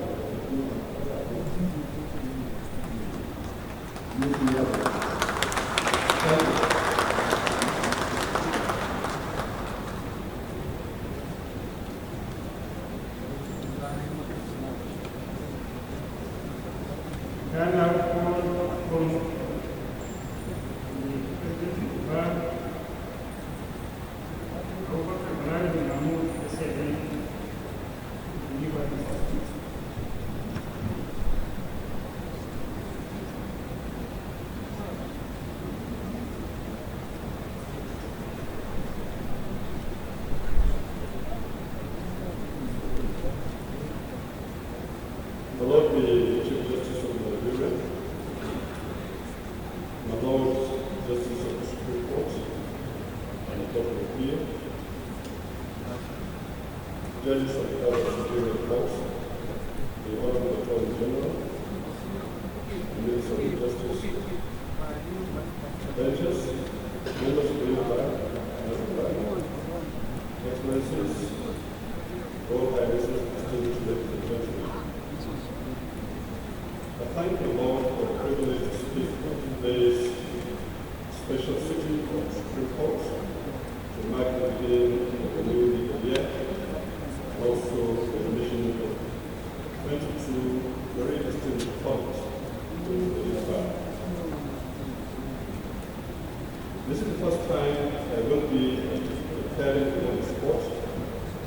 Thank you. And now call from the President of the Bar, Honorable Mahmoud Hussein, to give us his speech. My Lord, the Chief Justice of Nigeria, my Lord, Justice of the Supreme Court and the Court of Appeal, judges of the Superior Court, the Honorable Attorney General, the Minister of Justice, benches, members of the Bar, Excellencies, Royal Highnesses, distinguished ladies and gentlemen. I thank the Lord for the privilege to speak at today's special sitting of the Supreme Court to mark the beginning of the new legal year, and also the admission of 22 very distinct appointments to the bar. This is the first time I will be preparing for this court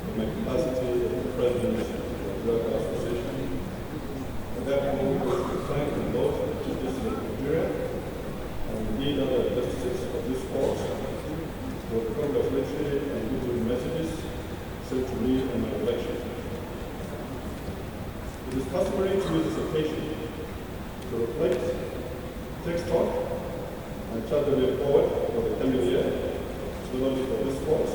in my capacity as the President of the Bar Association. Therefore, we will thank the Lord for the Chief Justice of Nigeria and indeed other justices of this court for the congratulatory and good messages sent to me on my election. It is customary to use this occasion to reflect, take stock, and chart the way forward for the coming year, not only for this court,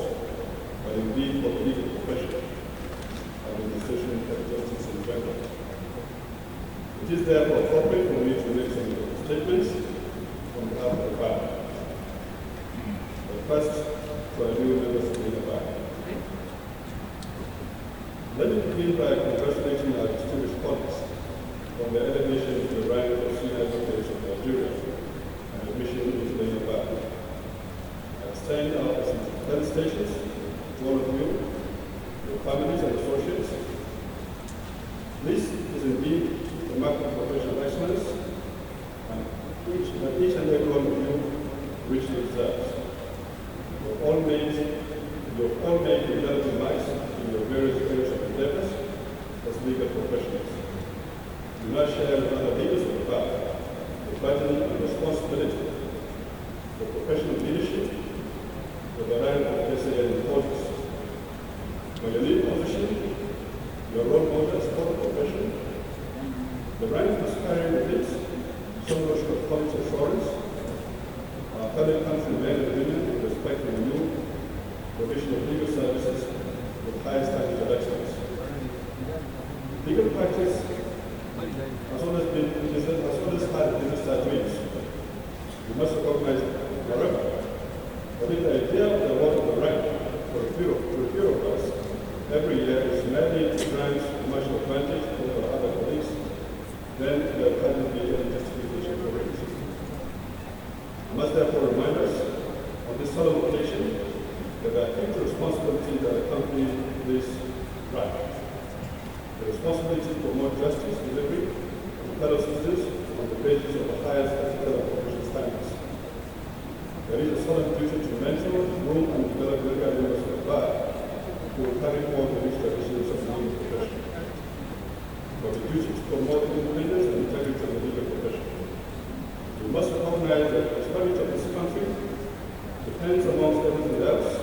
but indeed for the legal profession and the administration of justice in general. It is therefore appropriate for me to make some statements on behalf of the bar. But first, to our new members of the bar. Let me begin by congratulating our distinguished colleagues on their elevation to the rank of senior advocates of Nigeria and admission into the bar. I extend our felicitations to all of you, your families and associates. This is indeed the mark of professional excellence, and each and every one of you richly deserves. You have all made the relevant marks in your various areas of endeavors as legal professionals. You now share with other leaders of the bar the burden and responsibility for professional leadership with the rank of SAN holders. For your lead position, your role model as part of the profession, the rank of aspiring with some notion of quality assurance, our fellow country men and women in respect to the new provision of legal services with high standards of excellence. Legal practice has always had business sideways. We must recognize, however, that if the idea of the award of the rank every year is merely to grant commercial advantage over other colleagues, then there cannot be any justification for it. I must therefore remind us on this solemn occasion that there are 8 responsibilities that accompany this right. The responsibility to promote justice delivery to fellow citizens on the basis of the highest ethical and professional standards. There is a solemn duty to mentor, groom, and develop legal members of the bar who will carry forward the rich traditions of the legal profession. For the duty to promote independence and integrity of the legal profession. We must recognize that the prosperity of this country depends, amongst everything else,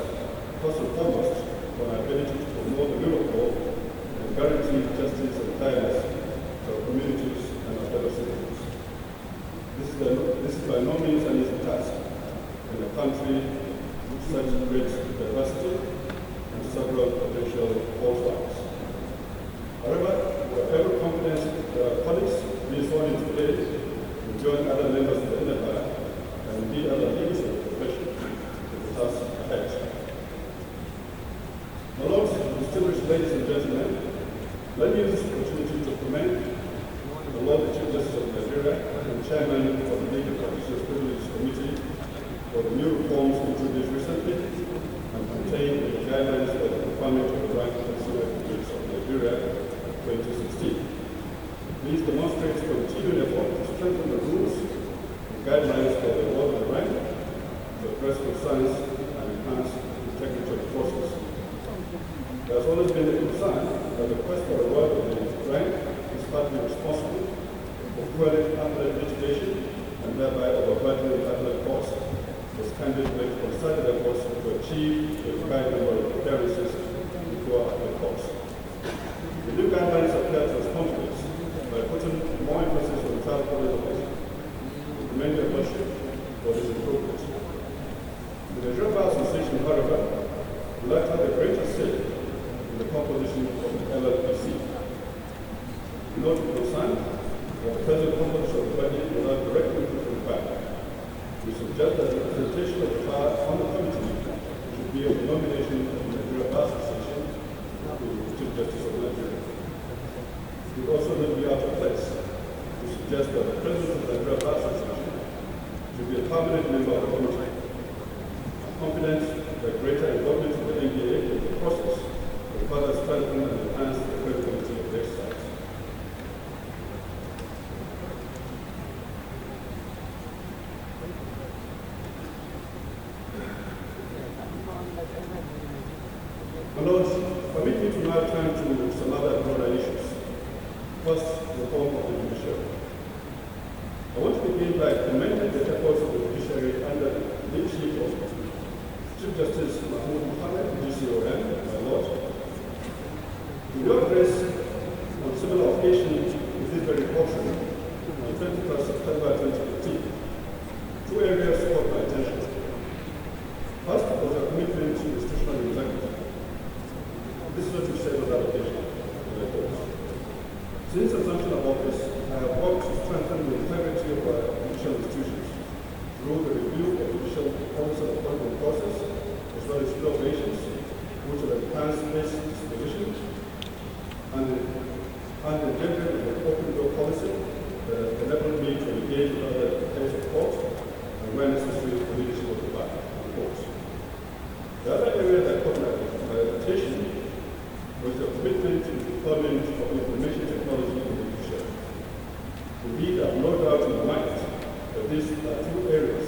first and foremost, on our ability to promote the rule of law and guarantee justice and fairness to our communities and our fellow citizens. This is by no means an easy task in a country with such great diversity and several potential fault lines. However, we have every confidence that our colleagues being sworn in today will join other members of the inner bar and indeed other leaders of the profession in the task ahead. My lords, distinguished ladies and gentlemen, let me use this opportunity to commend the Lord the Chief Justice of Nigeria and Chairman of the Legal Practitioners Privileges Committee for the new reforms introduced recently and contained in the guidelines for the confinement of the right of consumer privileges of Nigeria 2016. These demonstrate continued effort to strengthen the rules and guidelines for the award of the rank, to address concerns and enhance the integrity of the process. There has always been a concern that the quest for the award of the rank is partly responsible for fueling appellate litigation and thereby overburdening appellate costs as candidates make concerted efforts to achieve the required number of appearances before appellate courts. The new guidelines appear to respond to this by putting more emphasis on child quality. We commend your worship for this improvement. The Nigerian Bar Association, however, would like to have a greater say in the composition of the LPPC. We note with concern that the present composition of the body will not directly input from the bar. We suggest that the representation of the bar on the committee should be a nomination of the Nigerian Bar Association to the Chief Justice of Nigeria. It would also not be out of place to suggest that the President of the Nigerian Bar Association should be a permanent member of the committee. I'm confident that greater involvement of the NBA in the process will further strengthen and enhance the credibility of the exercise. My lords, permit me to now turn to some other broader issues. First, the reform of the judiciary. I want to begin by commending the efforts of the judiciary under the leadership of Chief Justice Mahmoud Mohammed, GCOM, my lord. In your address on similar occasion with this very portion on 21st September 2015, 2 areas caught my attention. First was a commitment to institutional integrity. This is what you said on that occasion. Since assumption of office, I have worked to strengthen the integrity of our judicial institutions through the review of judicial officer appointment process, as well as innovations which will enhance this disposition, and endeavoring of the open door policy that has enabled me to engage with other heads of court and where necessary for leadership of the bar and courts. The other area that caught my attention was the commitment to the deployment of information technology in the judiciary. Indeed, I have no doubt in my mind that these two areas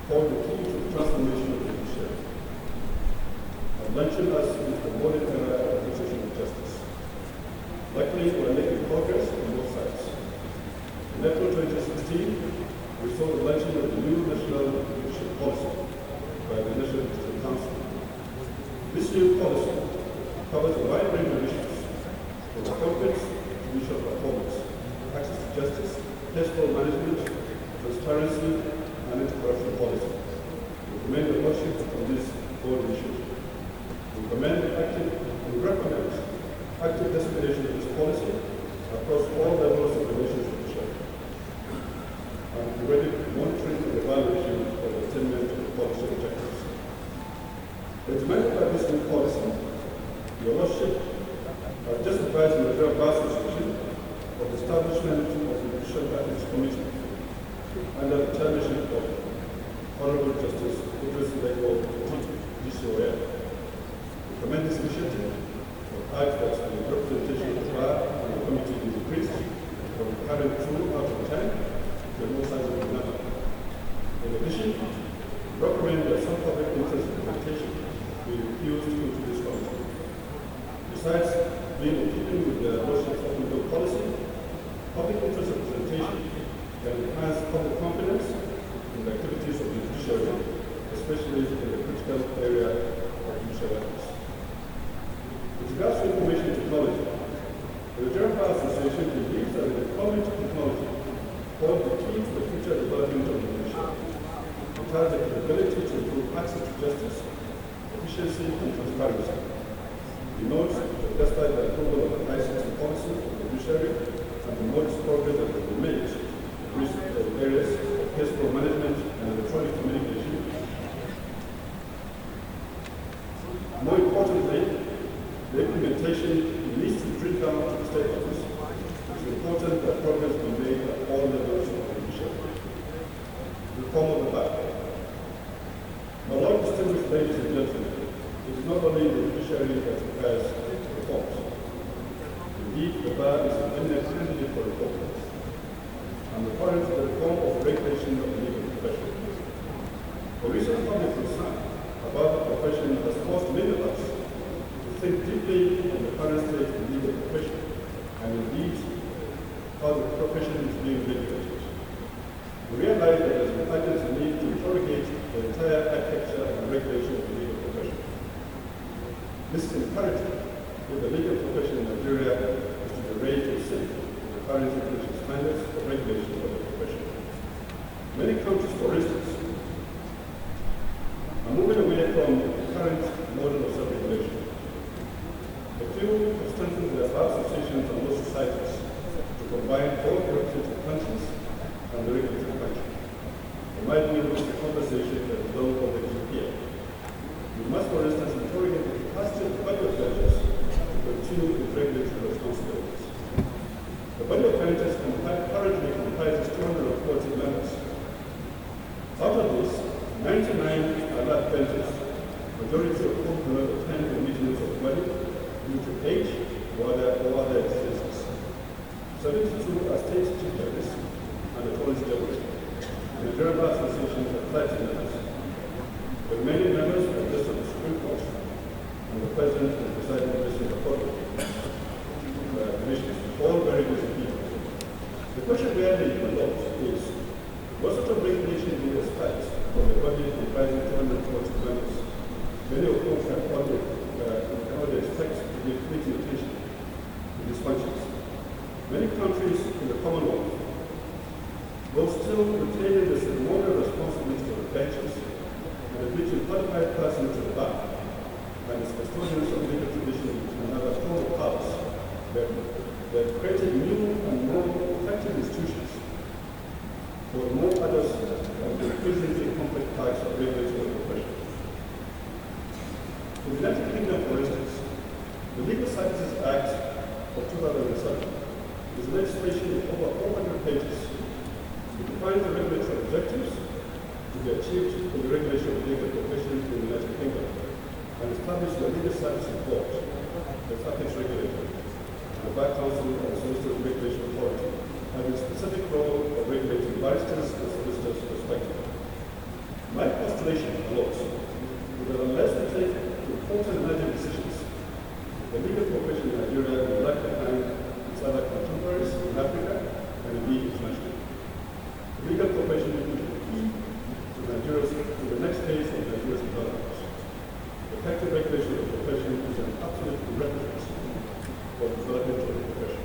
hold the key to the transformation of the judiciary. I mentioned us in the modern era of administration of justice. Luckily, we are making progress on both sides. In April 2016, we saw the launching of the new national judicial policy by the National Judicial Council. This new policy covers a wide range of issues, from appointments, judicial performance, access to justice, case flow management, transparency, and anti-corruption policy. We commend the worship on this board initiative. We recommend active dissemination of this policy across all levels of the nation's judiciary. And we ready monitoring and evaluation of the attainment of the policy objectives. Recommended by this new Honorable Justice Idris Lego, DCOL. We commend this initiative and urge that the representation of the bar and the committee is increased from the current 2 out of 10 to a more sizable number. In addition, we recommend that some public interest representation be refused into this committee. Besides being in keeping with the Lordship's open door policy, public interest representation can enhance public confidence in the activities of the judiciary, especially in the critical area of judicial ethics. With regards to information technology, the Nigerian Bar Association believes that the deployment of technology holds the key to the future development of the judiciary. It has the capability to improve access to justice, efficiency, and transparency. We note that despite the approval of the licensing policy of the judiciary and the modest progress that has been made in recent areas of case flow management and electronic communication, more importantly, the implementation needs to drill down to the state office. It's important that progress be made at all levels of the judiciary. Reform of the bar. My Lord, distinguished ladies and gentlemen, it is not only the judiciary that requires reforms. Indeed, the bar is an eminent candidate for reform. I'm referring to the reform of regulation of the legal profession. The recent public concern about the profession has caused many of us to think deeply on the current state of the legal profession and indeed how the profession is being regulated. We realize that there is an urgent need to interrogate the entire architecture and regulation of the legal profession. This is imperative if the legal profession in Nigeria is to be raised to sync with the current international standards for regulation of the profession. Many countries, for instance, are moving away from the current model of self-regulation. A few have strengthened their bar associations and law societies to combine both the representative functions and the regulatory function. In my view, this is a conversation that is long overdue here. We must, for instance, interrogate the capacity of the body of judges to continue with regulatory responsibilities. The body of judges currently comprises 240 members. Out of this, 99 are life benches, majority of whom do not attend the meetings of the body due to age or other diseases. 72 are state chief judges and the police judges. The Nigerian Bar Association has 30 members. The remaining members are just of the Supreme Court, and the President and presiding officials of the commissions, all very busy people. The question rarely develops is, what sort of regulation do you expect from a body comprising 240 members, many of whom can only expect to give fleeting attention to these functions? Many countries in the Commonwealth, though still retaining the ceremonial responsibility for the benches and admitting qualified persons to the bar and its custodians of legal tradition to another form of powers, that created new and more effective institutions for more others of the increasingly complex types of regulatory profession. In the United Kingdom, for instance, the Legal Services Act of 2007 is legislation with over 400 pages. It defines the regulatory objectives to be achieved in the regulation of legal professions in the United Kingdom and establishes the Legal Services Board, the ethics regulator, and the Bar Council and the Solicitors Regulation Authority, having a specific role of regulating barristers and solicitors respectively. My postulation holds that unless we take important emerging decisions, the legal profession in Nigeria will lag behind its other contemporaries in Africa and indeed internationally. The legal profession will be key to the next phase of Nigeria's development. Effective regulation of the profession is an absolute prerequisite for the development of the profession.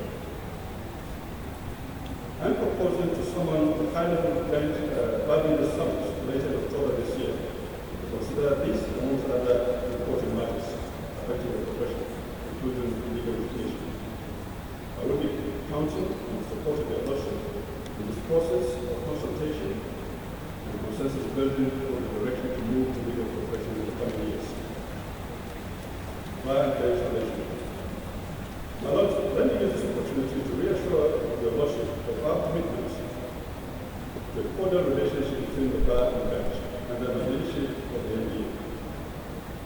I'm proposing to summon the high-level bench body the summit later in October this year to consider these amongst other important matters affecting the profession, including legal education. I will be counsel and support of your lordship in this process of consultation and consensus building for the direction to move the legal profession in the coming years. My installation. My Lord, let me use this opportunity to reassure your lordship of our commitment to a cordial relationship between the bar and bench, and under the leadership of the NBA.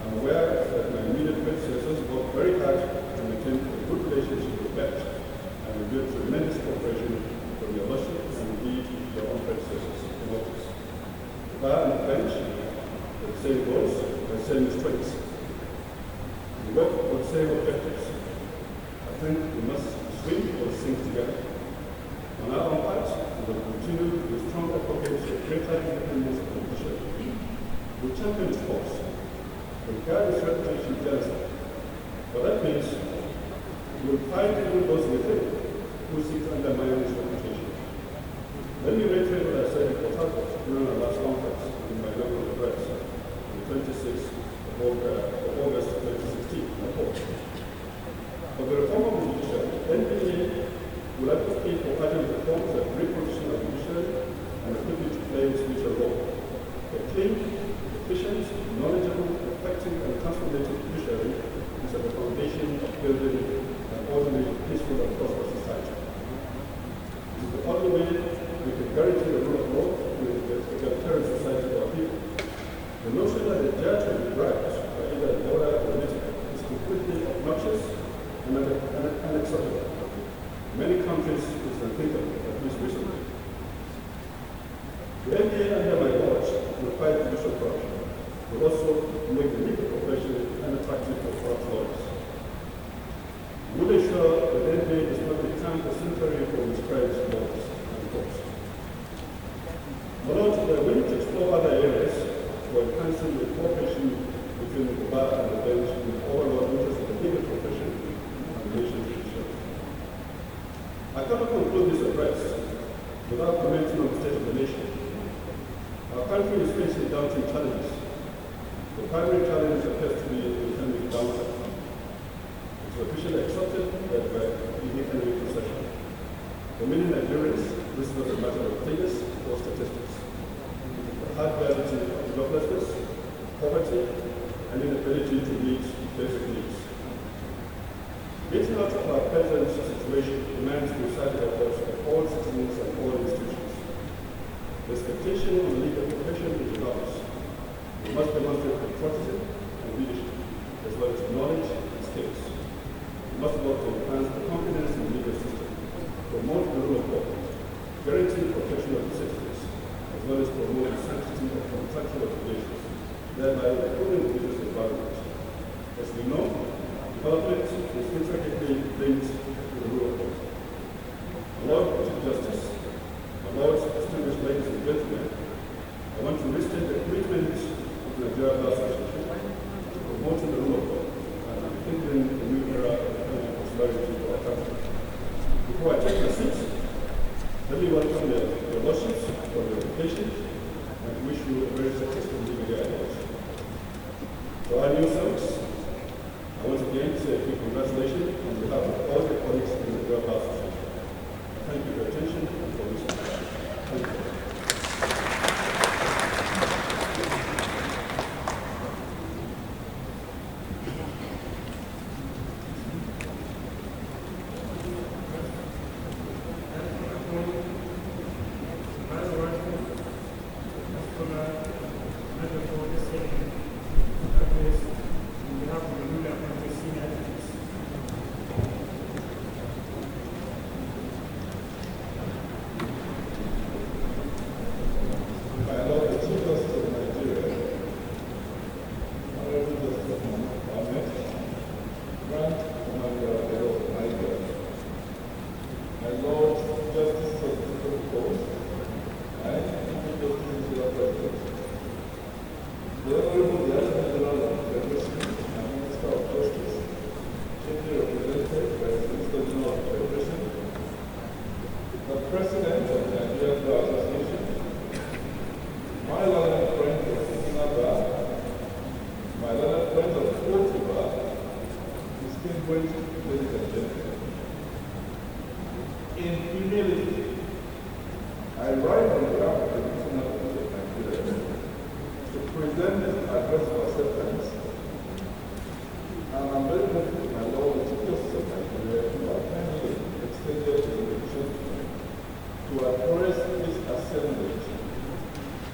I'm aware that my immediate predecessors worked very hard to maintain a good relationship with BET and revealed tremendous cooperation from your lordship and indeed your own predecessors in office. The bar and the bench are the same goals and the same strengths. We work for the same objectives. I think we must swing or sing together. On our own part, we will continue with strong advocates of greater independence of the judiciary. We champion its cause, regard its reputation jealously. But that means we will fight even those within who seek to undermine its reputation. Let me reiterate what I said in Port Harcourt during our last conference in my local address on the 26th of August 2016. For the reform of the judiciary, NPA will advocate for urgent reforms that reposition our judiciary and equip it to play its future role. A clean, efficient, knowledgeable, effective, and transformative judiciary is at the foundation of building an orderly, peaceful, and prosperous society. It is the only way we can guarantee the rule of law and an egalitarian society for our people. The notion that a judge will be bribed by either a lawyer or a litigant is completely obnoxious and unacceptable. Many countries it's unthinkable, at least recently. The NBA under my watch will fight judicial corruption, will also make the legal profession unattractive for corrupt lawyers. We will ensure that the NBA does not become a sanctuary for miscreant lawyers and courts. Although we are willing to explore other areas for enhancing the cooperation between the bar and the bench in the overall interest of the legal profession and the nation's judiciary. I cannot conclude this address without commenting on the state of the nation. Our country is facing daunting challenges. The primary challenge appears to be the economic downturn. It is officially accepted that by the economic recession. For many Nigerians, this is not a matter of figures or statistics. The hard reality of joblessness, poverty, and inability to meet basic needs. Getting out of our present situation demands concerted efforts of all citizens and all institutions. The expectation on the legal profession is enormous. We must demonstrate patriotism and leadership, as well as knowledge and skills. We must work to enhance the confidence in the legal system, promote the rule of law, guarantee protection of the citizens, as well as promote the sanctity of contractual obligations, thereby improving the business environment. As we know, development is intricately linked to the rule of law. Lord Chief Justice, my Lords, distinguished ladies and gentlemen, I want to restate the commitment of the Nigeria Bar Association to promoting the rule of law and entering a new era of economic prosperity for our country. Before I take my seat, let me welcome your Lordships for your invitation and wish you a very successful legal year ahead. To our new service, I want again to say a big congratulations on behalf of all your colleagues in the Nigeria Bar Association. Thank you for your attention and for listening. Thank you.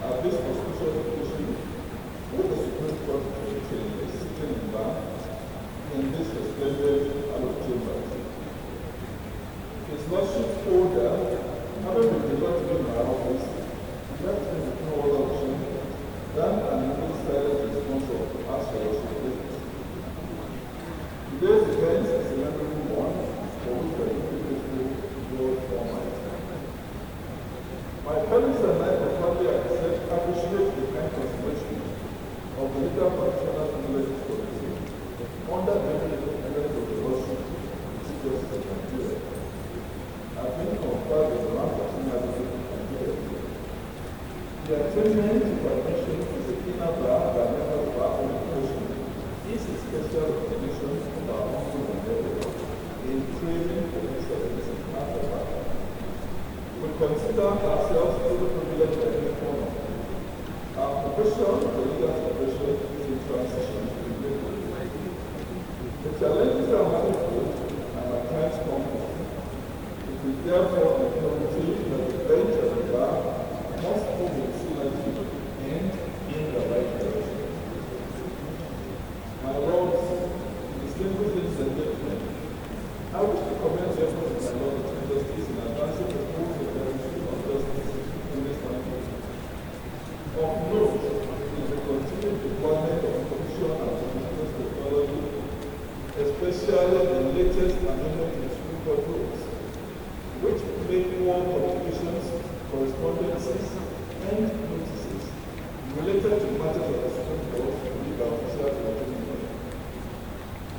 At this auspicious occasion, with the Supreme Court is sitting in back in this splendid hallowed chambers. His Lordship's order, having been delivered to my office, left me with no other option than an immediate response of ask for your support. Today's event is a memorable one for which I am grateful to God Almighty. My colleagues and I profoundly appreciate the kind consideration of the legal practitioners and legislators under the independence of the Lordship of Chief Justice of Nigeria. I've been conferred with the rank of senior advocate of Nigeria. The attainment to permission is a inner bar by members of our organization is a special recognition of our uncle and brother in training for excellence in Africa. We consider ourselves fully privileged by this honor. Our profession, the legal profession, is in transition to the legal. The challenges are manifold and at times complex. It is therefore imperative that the bench and the bar must move in synergy and in the right direction. My lords, distinguished ladies and gentlemen, I wish to commend the efforts of my Lord the Chief Justice in advancing the cause of the restoration of justice in this country. Of note is the continued deployment of information and communications technology, especially the latest amendment to the Supreme Court rules, which make more communications, correspondences, and notices related to matters of the Supreme Court to be by officials of the Union.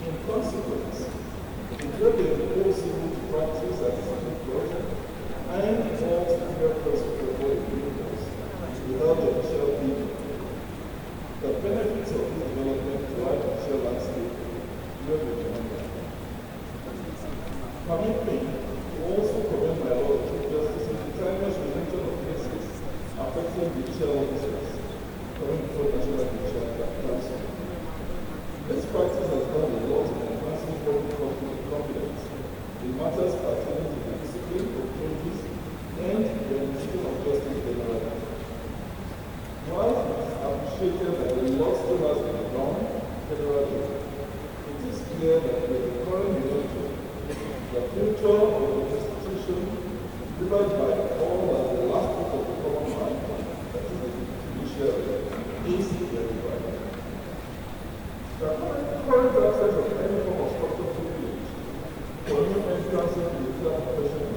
In consequence, it will be impossible to practice at the Supreme Court and all superior protocol agreements without the official meeting. The benefits of this development to our official landscape will be tremendous. Permit me to also commend my Lord the Chief Justice in the timeless resolution of cases affecting judicial officers coming before the National Judicial Council. This practice has done a lot in advancing public confidence in matters pertaining to the discipline of judges and the administration of justice generally. While it is appreciated that a lot still has been done federally, it is clear that with the current momentum, the future of the institution delivered by all as the last book of the common man, that is the judiciary, is very bright. The current access of any form of structural privilege for new entrants into the legal profession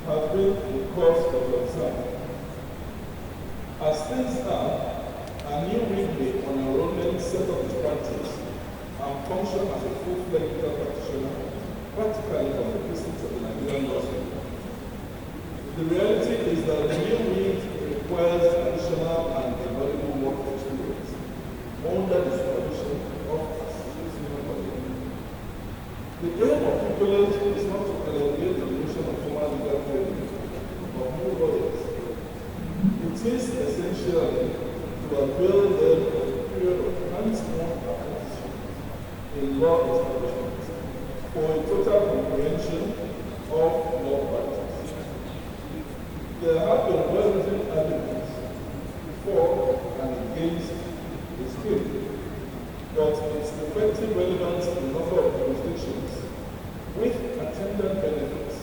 has been a cause for concern. As things are, a new ringmate on enrollment set up its practice and function as a full-fledged legal practitioner practically from the precincts of the Nigerian law school. The reality is that the new ring requires additional and invaluable work experience under the supervision of senior colleagues. The aim of privilege is not to elevate the mission of formal legal training of new lawyers. It is essentially to avail them of a period of hands-on apprenticeship in law establishment for a total comprehension of law practice. There have been well-written arguments for and against the skill, but its effective relevance in a number of jurisdictions with attendant benefits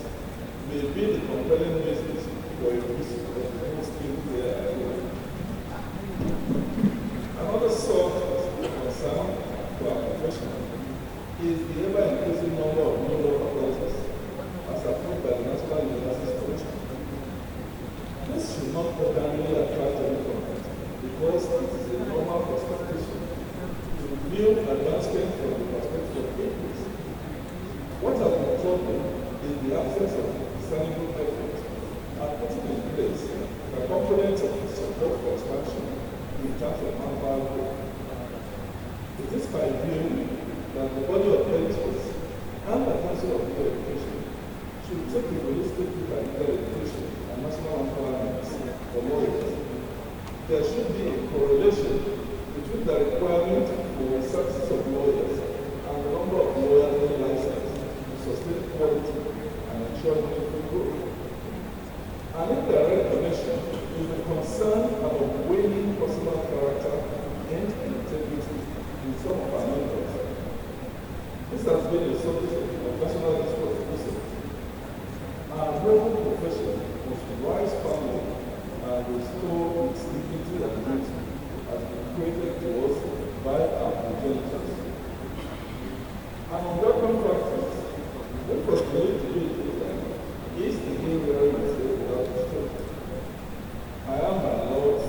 may be the compelling basis for a use of the full skill there as well. Another source of concern to our profession is the ever-increasing number of new law faculties as approved by the National University Commission. This should not ordinarily attract any comment because it is a normal expectation to view advancement from the perspective of increase. What has been troubling is the absence of discernible effort at putting in place the components of support for expansion in terms of manpower growth. It is my view that the body of editors and the Council of Legal Education should take a holistic look at legal education and national requirements for lawyers. There should be a correlation between the requirement for the services of lawyers and the number of lawyers in license to sustain quality and ensure meaningful growth. An indirect connection is the concern about been a subject of national discourse recently. Our noble profession must rise firmly and restore its dignity and beauty as been created to us by our progenitors. An unwelcome practice, which was believed to be illegal, is the wearing of the without restraint. I am, my lords,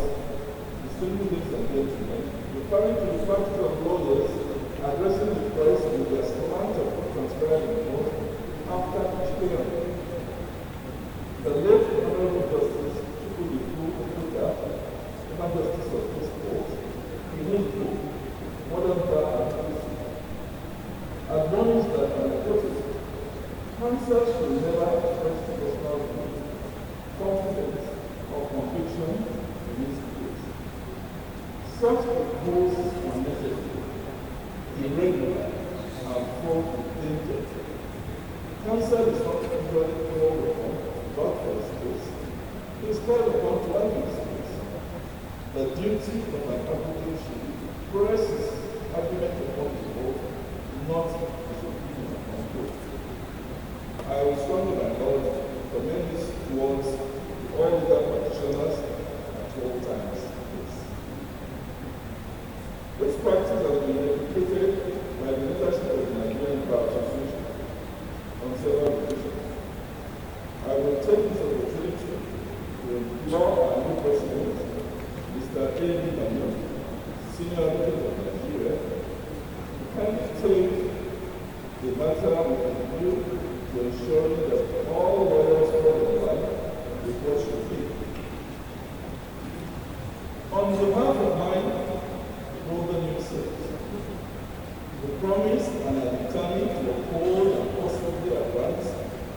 distinguished ladies and gentlemen, referring to the practice of lawyers addressing the press with their slant of transcribing notes after each hearing. The late Honorable Justice Chukwudiku Okuda, former Justice of this court, in his book, Modern Bar and Policy, admonished that, and I quote it, counsel should never express personal views, confidence, or conviction in this case. Such proposals are necessary, irregular, and fraught with danger. Counsel is not usually called upon, but for his case, he is called upon to argue his case. The duty of an advocate should be to press his argument upon the court, not his opinion upon court. I will strongly, my Lord, commend this towards all legal practitioners at all times. This practice has been replicated by the leadership of the Nigerian Bar Association on several occasions. I will take this opportunity to implore our new president, Mr. A.B. Manuel, senior advocate of Nigeria, to kindly take the matter with a view to ensuring that all lawyers fall in line with what should be. On behalf of my Golden New Service, we promise and are determined to uphold and possibly advance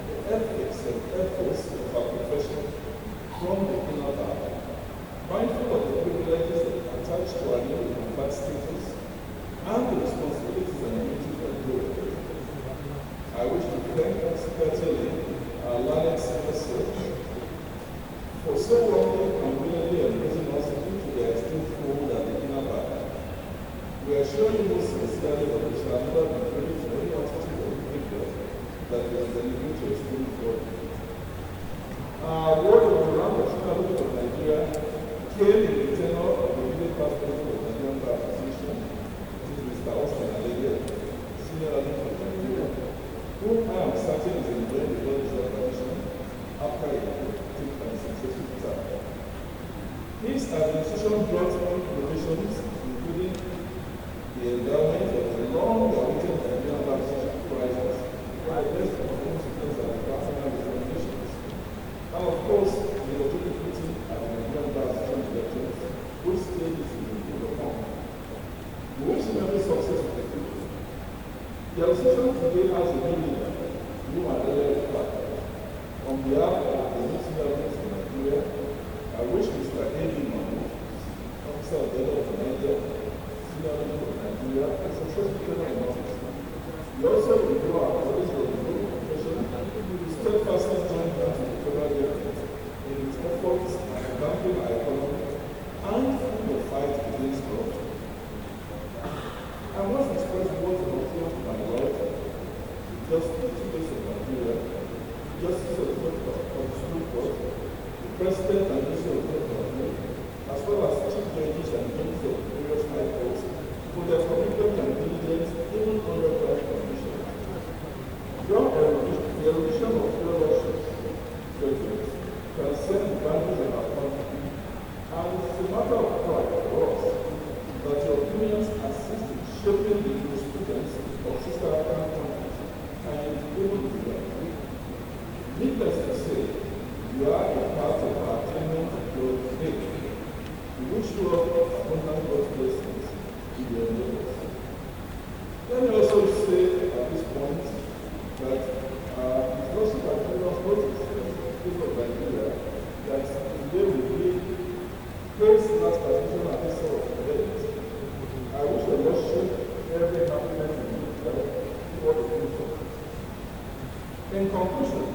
the ethics and efforts of our profession from the inner bar, mindful of the privileges attached to our newly conferred status and the responsibilities and duties that go with it. I wish to thank especially our learned secretary for so long and willingly embracing us into their esteemed fold at the inner bar. We assure you most sincerely that we shall never be privy to any attitude or behavior that will deliberate to extreme fraud. Our word of the round of of Nigeria came in the tenor of the leading past president of the Nigerian Bar Association, which is Mr. Austin Alege, senior advocate of Nigeria, whom I am certain is enjoying the knowledge of tradition after a active and successful term. His administration brought in provisions including the endowment of the long-awaited Nigerian Bar Association prizes for the best performance and professional examinations, and of course, the opportunity at the Nigerian Bar Association elections, which stage is improved upon. We wish him every success in the future. The association today has a new leader, new and elected partner. On behalf of the new senior advocates in Nigeria, I wish Mr. A.B. Mahmoud, officer of the head of Nigeria, senior advocate of Nigeria, a successful tenure in office. We also review our colleagues of the legal profession who steadfastly joined us in the federal government in its efforts at advancing our economy and in the fight against corruption. I must express words of appeal to my Lord, the Justice of Nigeria, Justice of the Supreme Court, the President and Minister of Government, as well as chief judges and judges of various high courts, for their commitment and diligence even under prior conditions. Your erudition of your lordships, judges, transcend the boundaries of our country, and it's a matter of pride for us that your opinions assist in shaping the jurisprudence of sister African countries and even beyond. Needless to say, you are a part of our attainment of your faith. We wish you all abundant God's blessings in your endeavors. Let me also say at this point that it's also by previous notice people of Nigeria that today will be Praise last position at this sort of event. I wish the Lordship every happiness and good health for the future. In conclusion,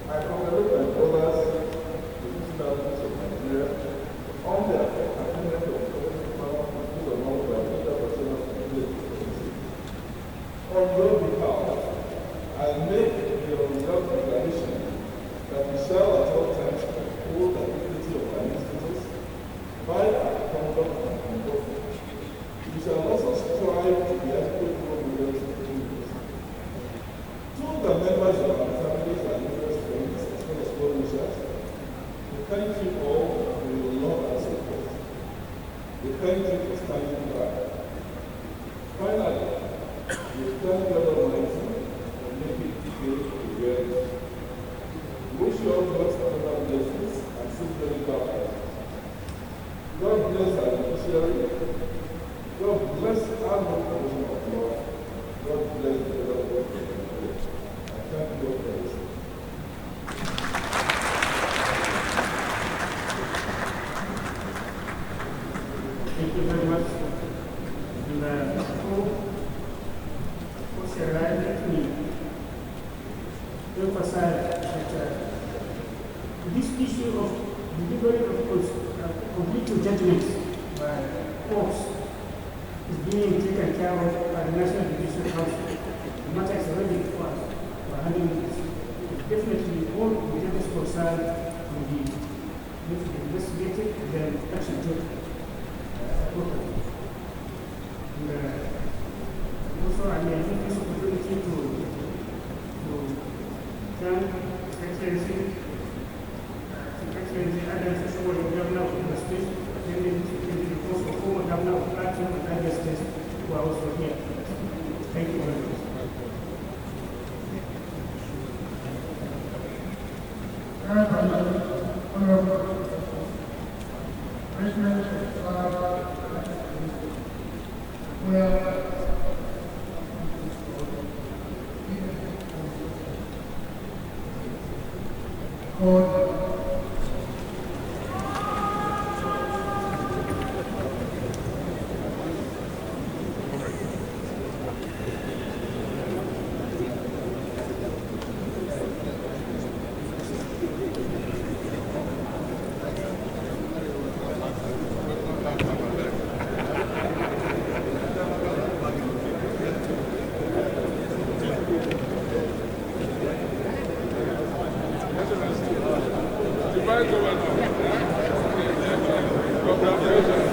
I congratulate my brothers, the Muslims of Nigeria, on their attainment of the power of the thank you all for your love and support. We thank you for standing by. Finally, we thank God Almighty for making today a reality. Wish you all God's other blessings and seasonally baptized. God bless our judiciary. God bless our provision of law. God bless the Lord of the church. I thank you all for listening. Thank you very much. And let me emphasize that this issue of delivery of complete judgments by courts is being taken care of by the National Judicial Council. The matter is already before us. We're handling this. Definitely, all the judges concerned will be investigated and then action taken. Also, I may take this opportunity to thank Excellency Adam Fisher, Governor of the State, attending the course of former Governor of Plateau and Niger State, who are also here. Thank you very much. Honorable President Congratulations.